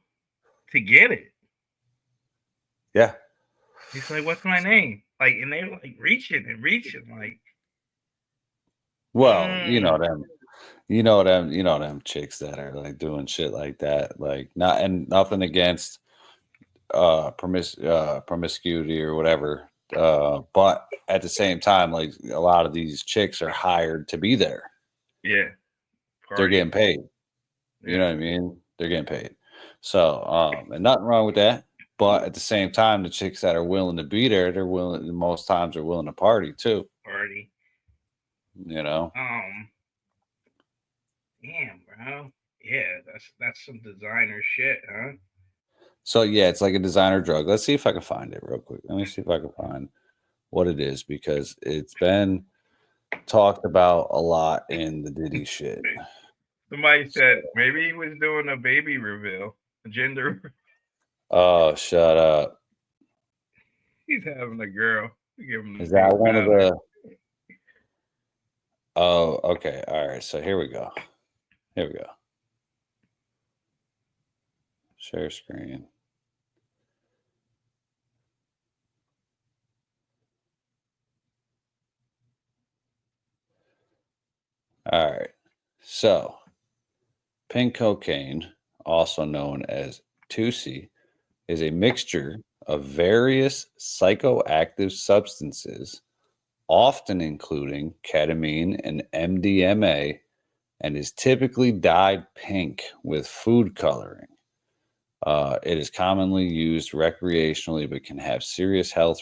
Speaker 2: to get it.
Speaker 1: Yeah.
Speaker 2: He's like, "What's my name?" Like, and they were like reaching, like.
Speaker 1: Well, you know them chicks that are like doing shit like that. Like nothing against promiscuity or whatever. But at the same time, like a lot of these chicks are hired to be there.
Speaker 2: Yeah.
Speaker 1: They're getting paid. You know what I mean? They're getting paid. So, and nothing wrong with that. But at the same time, the chicks that are willing to be there, most times are willing to party too.
Speaker 2: Party.
Speaker 1: You know?
Speaker 2: Damn, bro. Yeah, that's some designer shit, huh?
Speaker 1: So yeah, it's like a designer drug. Let's see if I can find it real quick. Let me see if I can find what it is because it's been talked about a lot in the Diddy shit.
Speaker 2: Somebody said maybe he was doing a baby reveal, a gender.
Speaker 1: Oh, shut up.
Speaker 2: He's having a girl.
Speaker 1: Is that one of the... Oh, okay. All right. So here we go. Share screen. All right. So, pink cocaine, also known as 2C, is a mixture of various psychoactive substances, often including ketamine and MDMA, and is typically dyed pink with food coloring. It is commonly used recreationally, but can have serious health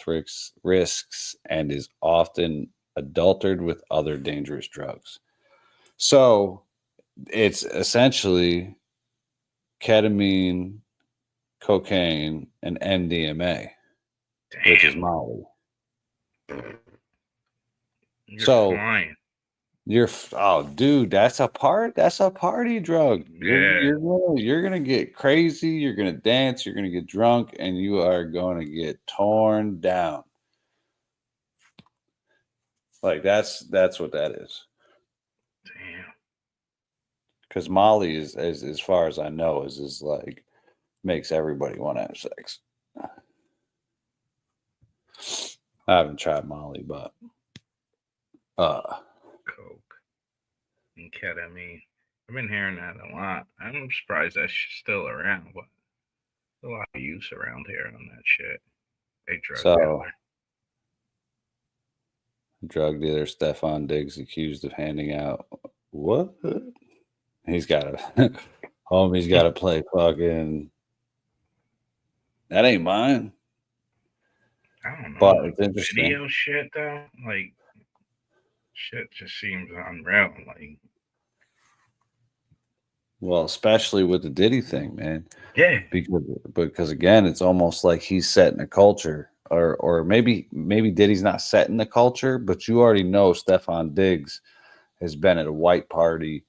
Speaker 1: risks and is often adulterated with other dangerous drugs. So it's essentially ketamine, cocaine, and MDMA, which is Molly. Dude, that's a party drug. You're gonna get crazy, you're gonna dance, you're gonna get drunk, and you are gonna get torn down. Like that's what that is.
Speaker 2: Damn.
Speaker 1: Because Molly is, as far as I know, is like makes everybody want to have sex. I haven't tried Molly, but
Speaker 2: coke and ketamine. I've been hearing that a lot. I'm surprised that's still around, but there's a lot of use around here on that shit.
Speaker 1: Drug dealer Stefan Diggs accused of handing out what? He's got to homie's got to play fucking. That ain't mine.
Speaker 2: I don't know.
Speaker 1: But it's interesting.
Speaker 2: Video shit though, like shit just seems unreal. Like,
Speaker 1: well, especially with the Diddy thing, man.
Speaker 2: Yeah.
Speaker 1: Because again, it's almost like he's setting a culture, or maybe Diddy's not setting the culture, but you already know Stefan Diggs has been at a white party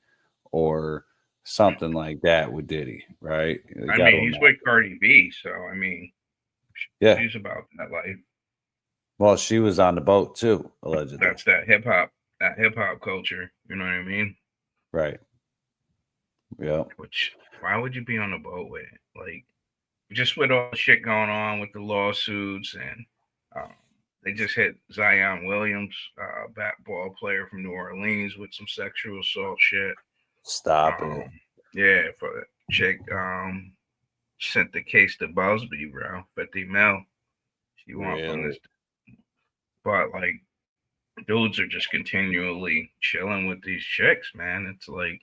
Speaker 1: or something like that with Diddy, right?
Speaker 2: I mean, he's with Cardi B, so I mean,
Speaker 1: yeah,
Speaker 2: she's about that life.
Speaker 1: Well, she was on the boat too, allegedly.
Speaker 2: That's that hip hop culture. You know what I mean?
Speaker 1: Right. Yeah.
Speaker 2: Which, why would you be on a boat with it? Like, just with all the shit going on with the lawsuits, and they just hit Zion Williams, ball player from New Orleans, with some sexual assault shit.
Speaker 1: Stop it.
Speaker 2: Yeah, for the chick sent the case to Busby, bro. 50 mil. She want from this. But like dudes are just continually chilling with these chicks, man. It's like,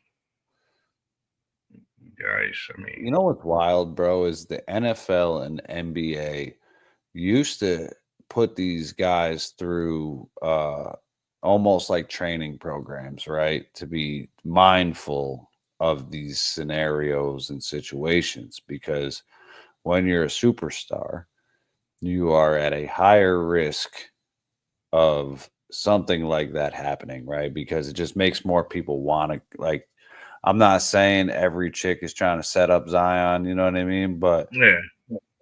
Speaker 2: guys, I mean,
Speaker 1: You know what's wild, bro, is the NFL and NBA used to put these guys through almost like training programs, right? To be mindful of these scenarios and situations, because when you're a superstar, you are at a higher risk of something like that happening, right? Because it just makes more people want to, like, I'm not saying every chick is trying to set up Zion, you know what I mean? But
Speaker 2: yeah,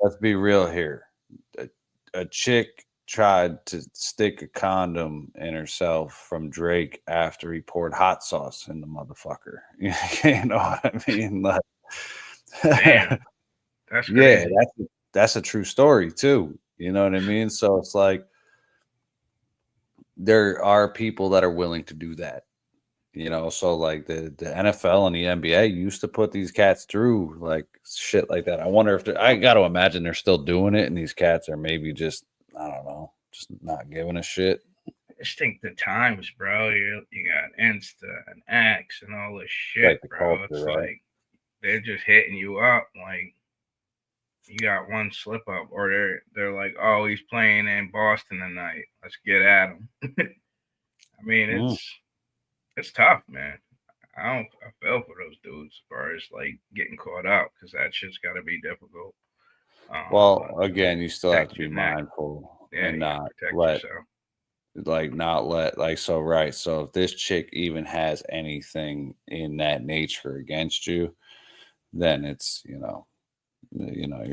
Speaker 1: let's be real here. A chick tried to stick a condom in herself from Drake after he poured hot sauce in the motherfucker. You know what I mean? Like,
Speaker 2: damn, that's
Speaker 1: yeah,
Speaker 2: crazy.
Speaker 1: that's a true story too. You know what I mean? So it's like there are people that are willing to do that. You know, so like the NFL and the NBA used to put these cats through like shit like that. I wonder if I got to imagine they're still doing it, and these cats are maybe just, I don't know, just not giving a shit.
Speaker 2: I just think the times, bro. You got Insta and X and all this shit,
Speaker 1: Like the
Speaker 2: bro.
Speaker 1: culture,
Speaker 2: It's
Speaker 1: right?
Speaker 2: like they're just hitting you up like you got one slip up, or they're like, oh, he's playing in Boston tonight. Let's get at him. I mean, it's tough, man. I feel for those dudes as far as like getting caught out, because that shit's got to be difficult.
Speaker 1: Well, again, you still have to be
Speaker 2: your neck.
Speaker 1: mindful
Speaker 2: Yeah,
Speaker 1: and
Speaker 2: you gotta
Speaker 1: not
Speaker 2: protect
Speaker 1: let,
Speaker 2: yourself.
Speaker 1: like, not let, like, so, right. So if this chick even has anything in that nature against you, then it's, you're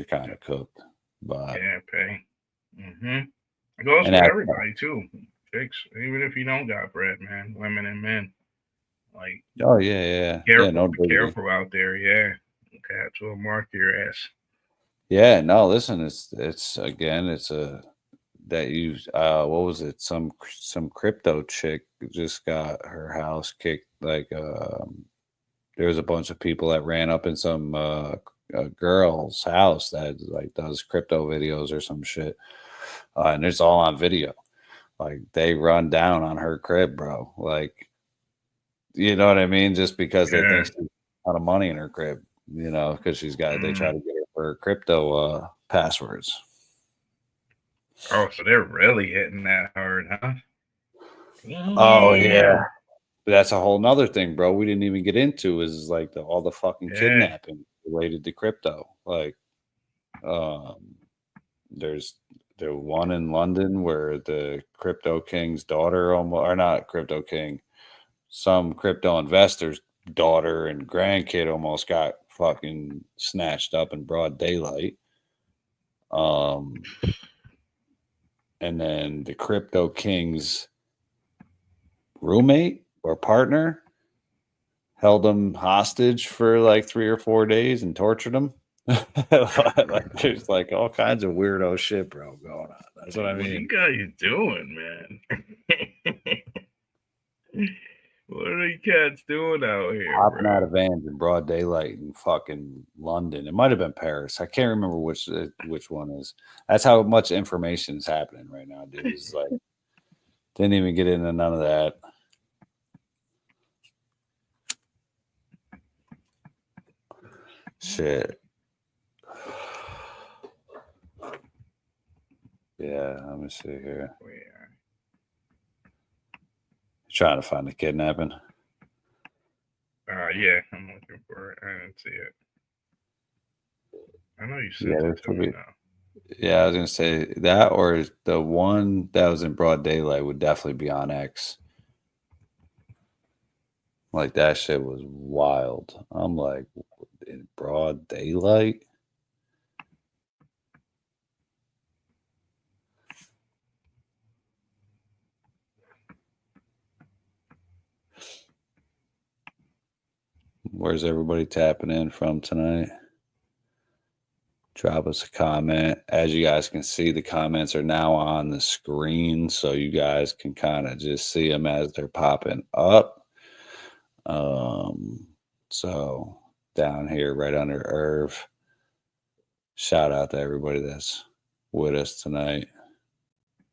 Speaker 1: kind of cooked. But
Speaker 2: Yeah, pay. It goes
Speaker 1: And
Speaker 2: for
Speaker 1: that's-
Speaker 2: everybody too. Chicks, even if you don't got bread, man, women and men. Like,
Speaker 1: oh yeah,
Speaker 2: careful,
Speaker 1: no
Speaker 2: be
Speaker 1: biggie.
Speaker 2: careful out there. Yeah, cats will mark your ass.
Speaker 1: Yeah, no, listen, it's again, it's a that you what was it? Some crypto chick just got her house kicked. Like there was a bunch of people that ran up in some girl's house that like does crypto videos or some shit, and it's all on video. Like they run down on her crib, bro. Like, you know what I mean? Just because they think she's got a lot of money in her crib, because she's got. They try to get her crypto passwords.
Speaker 2: Oh, so they're really hitting that hard, huh?
Speaker 1: Oh yeah, but that's a whole nother thing, bro. We didn't even get into is like all the fucking kidnapping related to crypto. Like, there's the one in London where the crypto king's daughter, or not crypto king, some crypto investor's daughter and grandkid almost got fucking snatched up in broad daylight. And then the crypto king's roommate or partner held him hostage for like 3 or 4 days and tortured him. Like there's like all kinds of weirdo shit, bro, going on. That's what I mean.
Speaker 2: What are you doing, man? What are you cats doing out here?
Speaker 1: Hopping out of vans in broad daylight in fucking London. It might have been Paris. I can't remember which one is. That's how much information is happening right now, dude. It's like didn't even get into none of that. Shit. Yeah, let me see here. Trying to find the kidnapping.
Speaker 2: Yeah, I'm looking for it. I didn't see it. I know you said
Speaker 1: Yeah,
Speaker 2: it to me now.
Speaker 1: Yeah, I was gonna say that, or the one that was in broad daylight would definitely be on X. Like that shit was wild. I'm like, in broad daylight. Where's everybody tapping in from tonight? Drop us a comment. As you guys can see, the comments are now on the screen, so you guys can kind of just see them as they're popping up. So down here, right under Irv. Shout out to everybody that's with us tonight.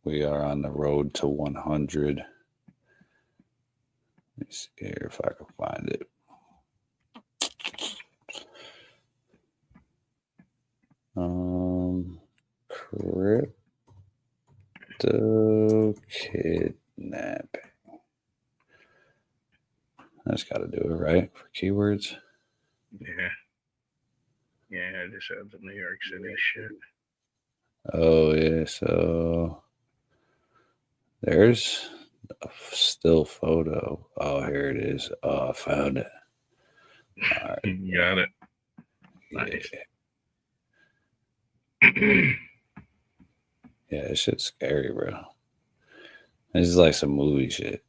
Speaker 1: We are on the road to 100. Let me see here if I can find it. Crypto kidnapping. I just got to do it right for keywords.
Speaker 2: Yeah. Yeah, I just had the New York City shit.
Speaker 1: Oh, yeah. So there's a still photo. Oh, here it is. Oh, I found it. All right.
Speaker 2: You got it. Nice.
Speaker 1: Yeah, this shit's scary, bro. This is like some movie shit.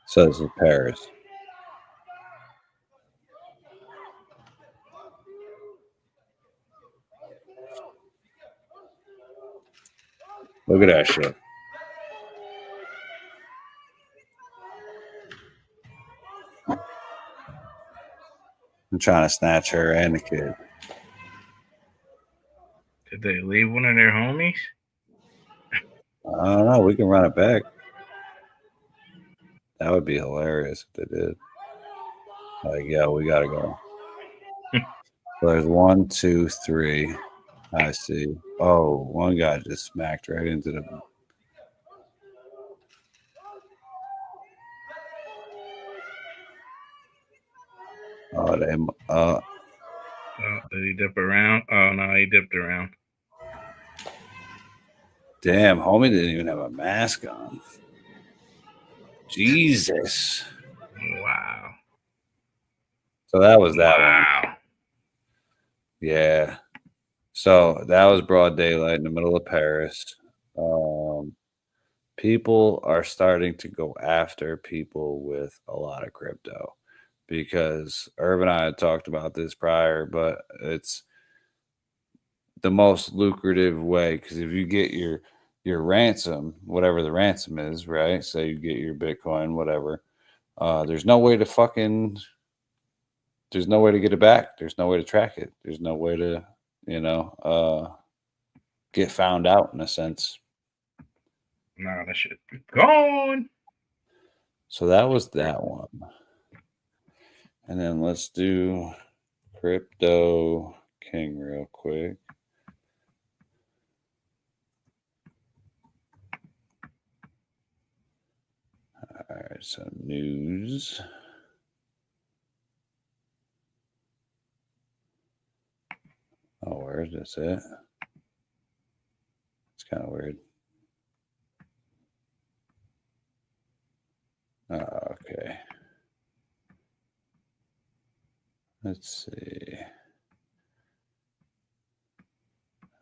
Speaker 1: So this is Paris. Look at that shit. I'm trying to snatch her and the kid.
Speaker 2: Did they leave one of their homies?
Speaker 1: I don't know. We can run it back. That would be hilarious if they did. Like, yeah, we gotta go. So there's 1, 2, 3. I see. Oh, one guy just smacked right into the. Oh, they.
Speaker 2: Oh, did he dip around? Oh no, he dipped around.
Speaker 1: Damn, homie didn't even have a mask on. Jesus.
Speaker 2: Wow.
Speaker 1: So that was that
Speaker 2: Wow.
Speaker 1: one. Yeah. So that was broad daylight in the middle of Paris. People are starting to go after people with a lot of crypto because Irv and I had talked about this prior, but it's the most lucrative way because if you get your ransom, whatever the ransom is, right? So you get your Bitcoin, whatever. There's no way to get it back. There's no way to track it. There's no way to, get found out in a sense.
Speaker 2: Nah, that shit be gone.
Speaker 1: So that was that one. And then let's do Crypto King real quick. All right, so news. Oh, where is this at? It's kind of weird. Okay. Let's see.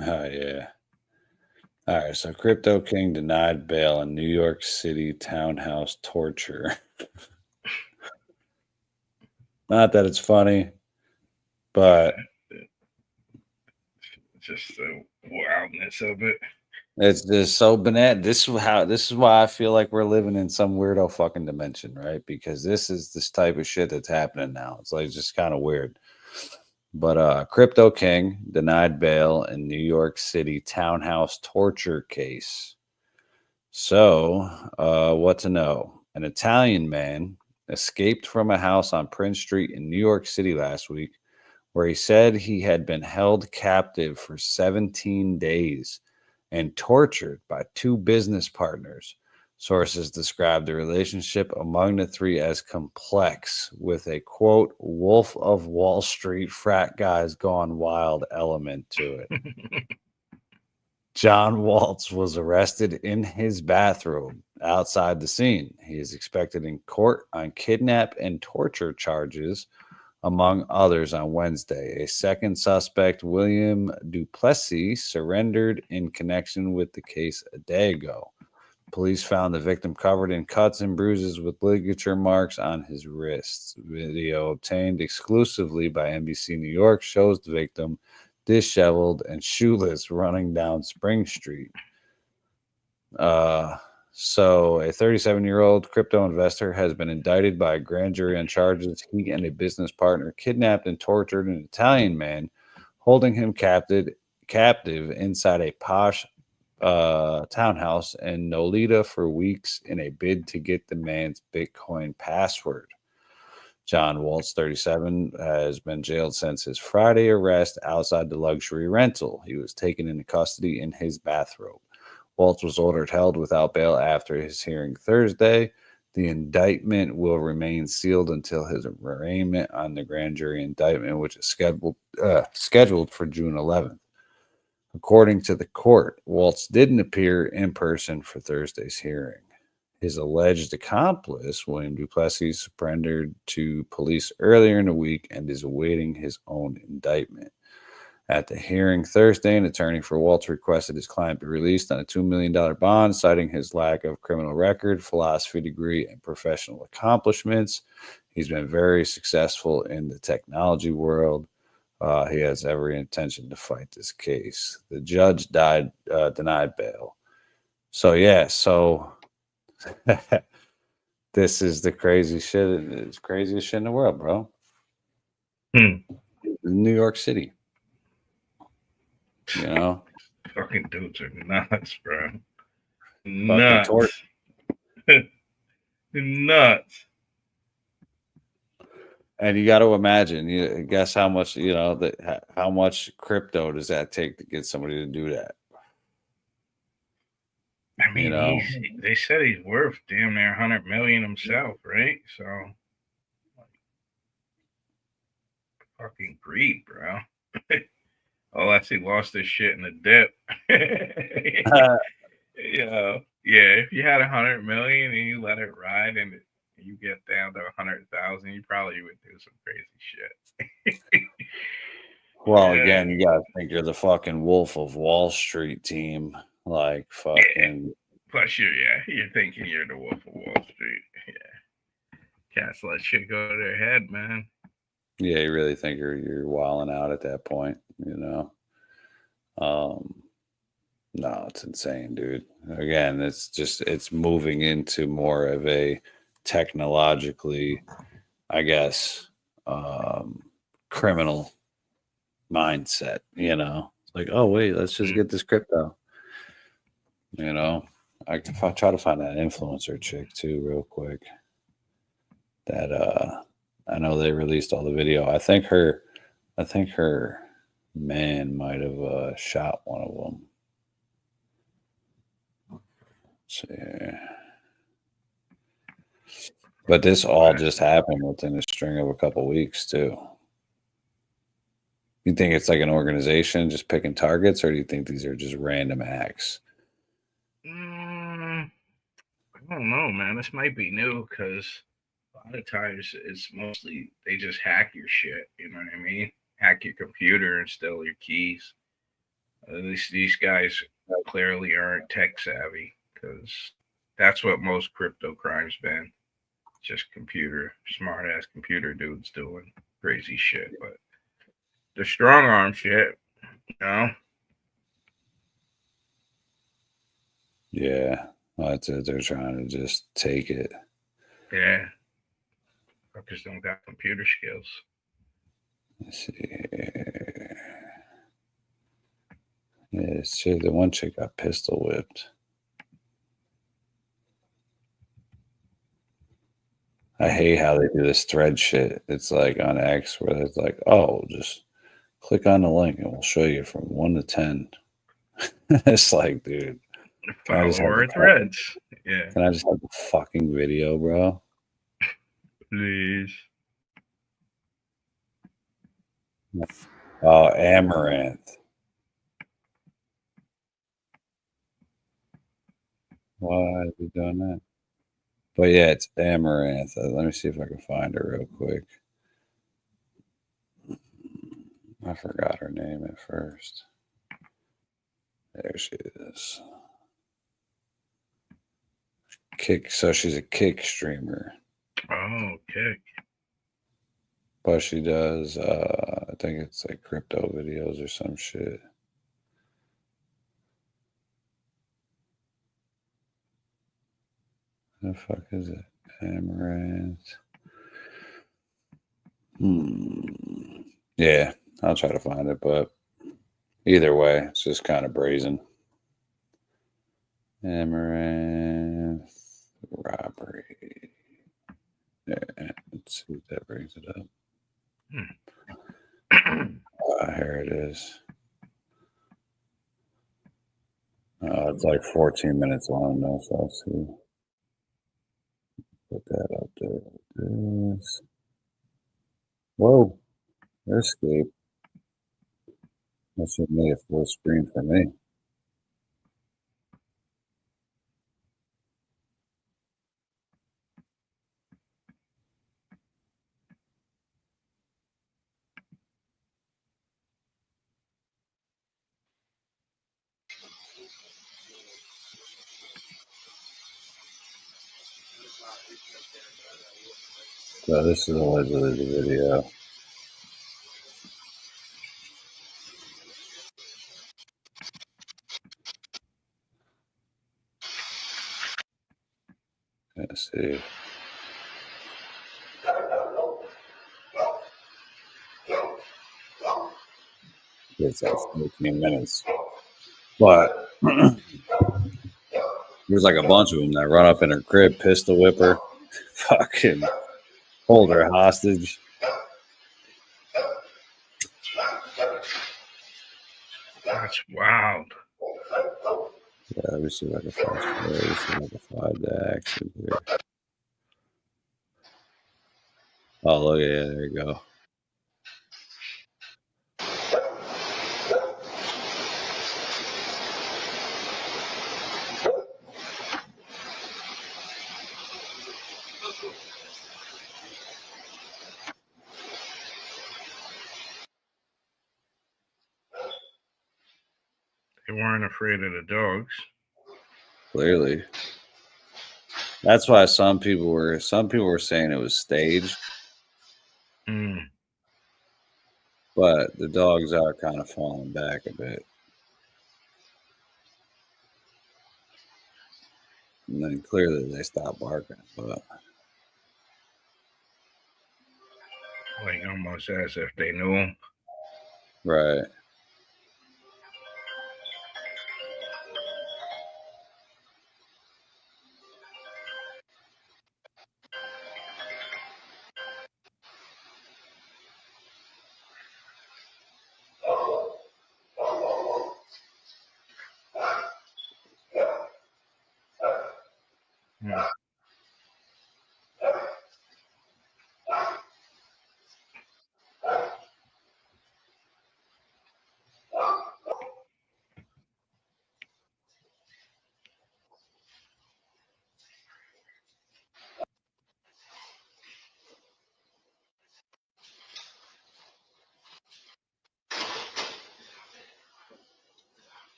Speaker 1: Oh, yeah. All right, so Crypto King denied bail in New York City townhouse torture. Not that it's funny, but
Speaker 2: just the wildness of it.
Speaker 1: it's just so bananas. This is why I feel like we're living in some weirdo fucking dimension, right? Because this is this type of shit that's happening now. It's like just kind of weird. But Crypto King denied bail in New York City townhouse torture case. So, what to know? An Italian man escaped from a house on Prince Street in New York City last week, where he said he had been held captive for 17 days and tortured by 2 business partners. Sources described the relationship among the 3 as complex, with a, quote, Wolf of Wall Street frat guys gone wild element to it. John Waltz was arrested in his bathroom outside the scene. He is expected in court on kidnap and torture charges, among others, on Wednesday. A second suspect, William Duplessis, surrendered in connection with the case a day ago. Police found the victim covered in cuts and bruises with ligature marks on his wrists. Video obtained exclusively by NBC New York shows the victim disheveled, and shoeless running down Spring Street. So a 37-year-old crypto investor has been indicted by a grand jury on charges he and a business partner kidnapped and tortured an Italian man, holding him captive inside a posh townhouse in Nolita for weeks in a bid to get the man's Bitcoin password. John Waltz, 37, has been jailed since his Friday arrest outside the luxury rental. He was taken into custody in his bathrobe. Waltz was ordered held without bail after his hearing Thursday. The indictment will remain sealed until his arraignment on the grand jury indictment, which is scheduled for June 11th. According to the court, Waltz didn't appear in person for Thursday's hearing. His alleged accomplice, William Duplessis, surrendered to police earlier in the week and is awaiting his own indictment. At the hearing Thursday, an attorney for Waltz requested his client be released on a $2 million bond, citing his lack of criminal record, philosophy degree, and professional accomplishments. He's been very successful in the technology world. He has every intention to fight this case. The judge denied bail. So, yeah, this is the crazy shit. It's craziest shit in the world, bro. New York City. You know?
Speaker 2: Fucking dudes are nuts, bro. Nuts. Nuts.
Speaker 1: And you got to imagine, guess how much, how much crypto does that take to get somebody to do that?
Speaker 2: I mean, they said he's worth damn near 100 million himself, right? So, fucking greed, bro. Unless he lost his shit in the dip. If you had 100 million and you let it ride and you get down to 100,000, you probably would do some crazy shit.
Speaker 1: Well, again, you gotta think you're the fucking Wolf of Wall Street team. Like fucking.
Speaker 2: Plus, you're thinking you're the Wolf of Wall Street. Yeah, cats let shit go to their head, man.
Speaker 1: Yeah, you really think you're wilding out at that point, No, it's insane, dude. Again, it's moving into more of a technologically, I guess, criminal mindset. It's like, oh wait, let's just get this crypto. I try to find that influencer chick too, real quick. That I know they released all the video. I think her man might have shot one of them. Let's see. But this all just happened within a string of a couple weeks too. You think it's like an organization just picking targets, or do you think these are just random acts?
Speaker 2: I don't know, man. This might be new because a lot of times it's mostly they just hack your shit. You know what I mean? Hack your computer and steal your keys. At least these guys clearly aren't tech savvy because that's what most crypto crimes been. Just smart ass computer dudes doing crazy shit. But the strong arm shit,
Speaker 1: Yeah, that's it. They're trying to just take it.
Speaker 2: Yeah. Fuckers don't got computer skills.
Speaker 1: Let's see. Yeah, the one chick got pistol whipped. I hate how they do this thread shit. It's like on X where it's like, oh, just click on the link and we'll show you from 1 to 10. It's like, dude.
Speaker 2: Follower threads. Yeah.
Speaker 1: Can I just have the fucking video, bro?
Speaker 2: Please.
Speaker 1: Oh, Amaranth. Why is he doing that? But yeah, it's Amaranth. Let me see if I can find her real quick. I forgot her name at first. There she is. So she's a Kick streamer.
Speaker 2: Oh, Kick.
Speaker 1: But she does think it's like crypto videos or some shit. The fuck is it? Amaranth. Yeah, I'll try to find it, but either way, it's just kind of brazen. Amaranth robbery. Yeah, let's see if that brings it up. Here it is. It's like 14 minutes long now, so I'll see. Put that up there like this. Whoa, escape. That should make it full screen for me. So this is allegedly the video. Let's see. It's like 14 minutes. But there's like a bunch of them that run up in her crib, pistol whip her, fucking hold her hostage.
Speaker 2: That's wild.
Speaker 1: Yeah, let me see if I can find the action here. Oh, look at it. There you go.
Speaker 2: They weren't afraid of the dogs.
Speaker 1: Clearly. That's why some people were saying it was staged. But the dogs are kind of falling back a bit. And then clearly they stopped barking. But
Speaker 2: Like almost as if they knew him.
Speaker 1: right.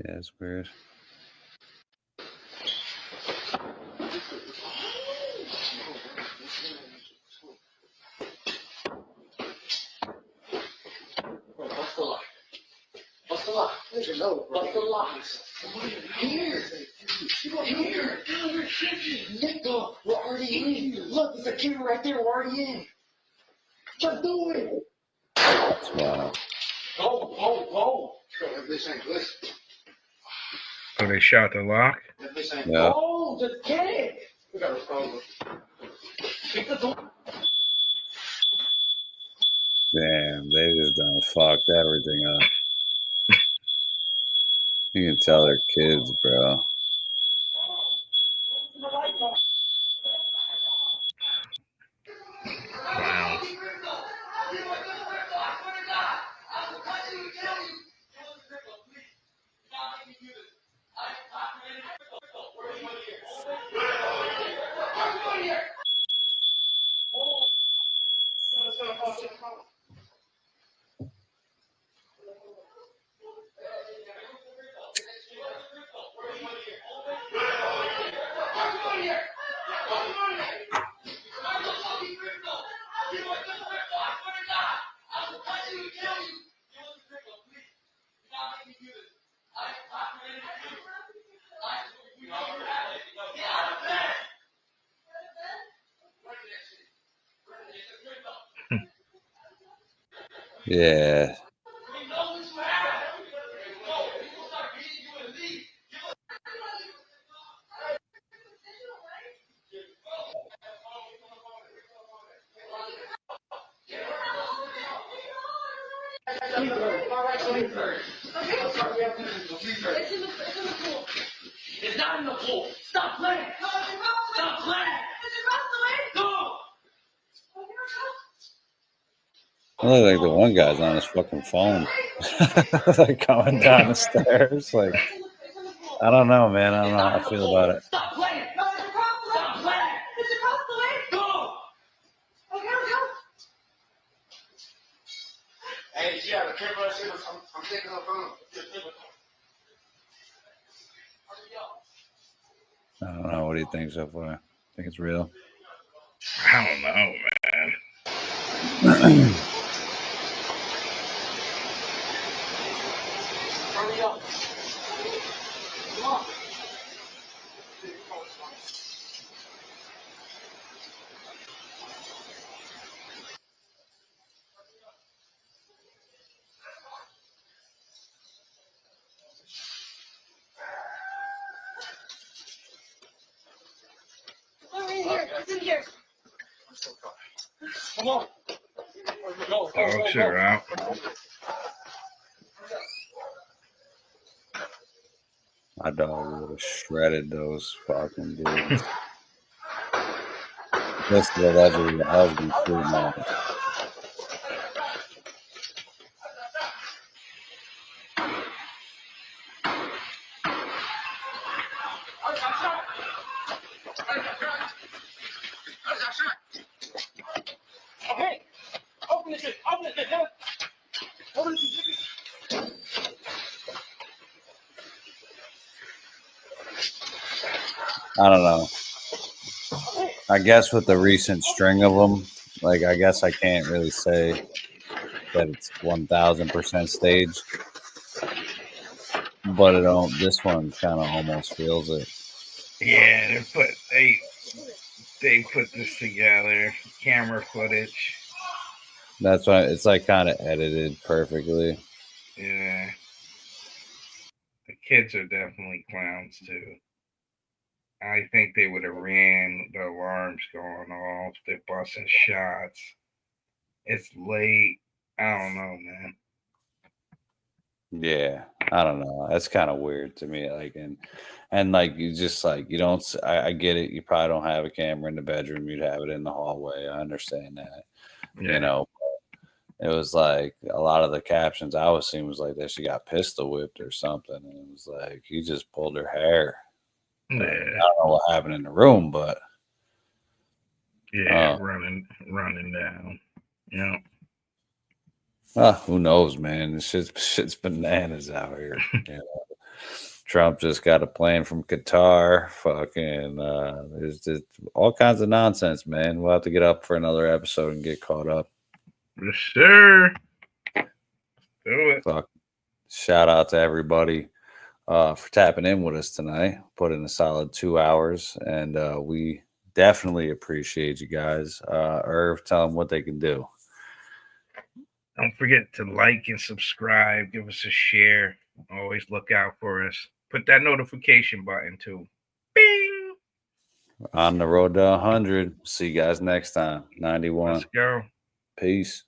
Speaker 1: Yeah, it's weird.
Speaker 15: What's the lock? What's the lock? There's a note. What's the lock? Here. Here. Nigga, we're already in. Look, there's a camera right there. We're already in. Just do it.
Speaker 1: That's wild.
Speaker 15: Oh. If this ain't listen.
Speaker 2: So they shot the lock?
Speaker 15: If this ain't
Speaker 1: Yeah.
Speaker 15: just get it. We got a problem. Pick the door.
Speaker 1: Damn, they just done fucked everything up. You can tell they're kids, bro.
Speaker 2: Wow.
Speaker 1: Yeah.
Speaker 15: It's not in the pool. Stop playing. Stop playing. Go.
Speaker 1: I look like the one guy's on his fucking phone, like coming down the stairs. Like, I don't know, man. I don't know how I feel about it.
Speaker 15: Stop playing. Stop playing. It's across the way. Go. Okay, hey, yeah, the camera is I'm taking the phone.
Speaker 1: I don't know. What do you think so far? Think it's real?
Speaker 2: I don't know, man.
Speaker 15: Hurry up. Come on. It's in here. Come on. Go.
Speaker 2: Dogs are out.
Speaker 1: My dog would have shredded those fucking dudes. This is allegedly the husband fruit man.
Speaker 15: Okay. Open this. Open it. Open it.
Speaker 1: I don't know. I guess with the recent string of them, like, I guess I can't really say that it's 1000% staged, but it don't. This one kind of almost feels it.
Speaker 2: Yeah, they put this together. Camera footage.
Speaker 1: That's why it's like kind of edited perfectly.
Speaker 2: Yeah. The kids are definitely clowns too. I think they would have ran the alarms going off. They're busting shots. It's late. I don't know, man.
Speaker 1: Yeah, I don't know. That's kind of weird to me. Like, and like, you just like, you don't. I get it. You probably don't have a camera in the bedroom. You'd have it in the hallway. I understand that.
Speaker 2: Yeah.
Speaker 1: You know, it was like a lot of the captions I was seeing was like that she got pistol whipped or something, and it was like he just pulled her hair.
Speaker 2: Yeah.
Speaker 1: I don't know what happened in the room, but
Speaker 2: yeah, running down. Yeah.
Speaker 1: Who knows, man? This shit's bananas out here. You know? Trump just got a plane from Qatar. Fucking, there's just all kinds of nonsense, man. We'll have to get up for another episode and get caught up.
Speaker 2: Yes, sir. Do it.
Speaker 1: Fuck. Shout out to everybody for tapping in with us tonight. Put in a solid 2 hours, and we definitely appreciate you guys. Irv, tell them what they can do.
Speaker 2: Don't forget to like and subscribe. Give us a share. Always look out for us. Put that notification button too. Bing!
Speaker 1: On the road to 100. See you guys next time. 91.
Speaker 2: Let's go.
Speaker 1: Peace.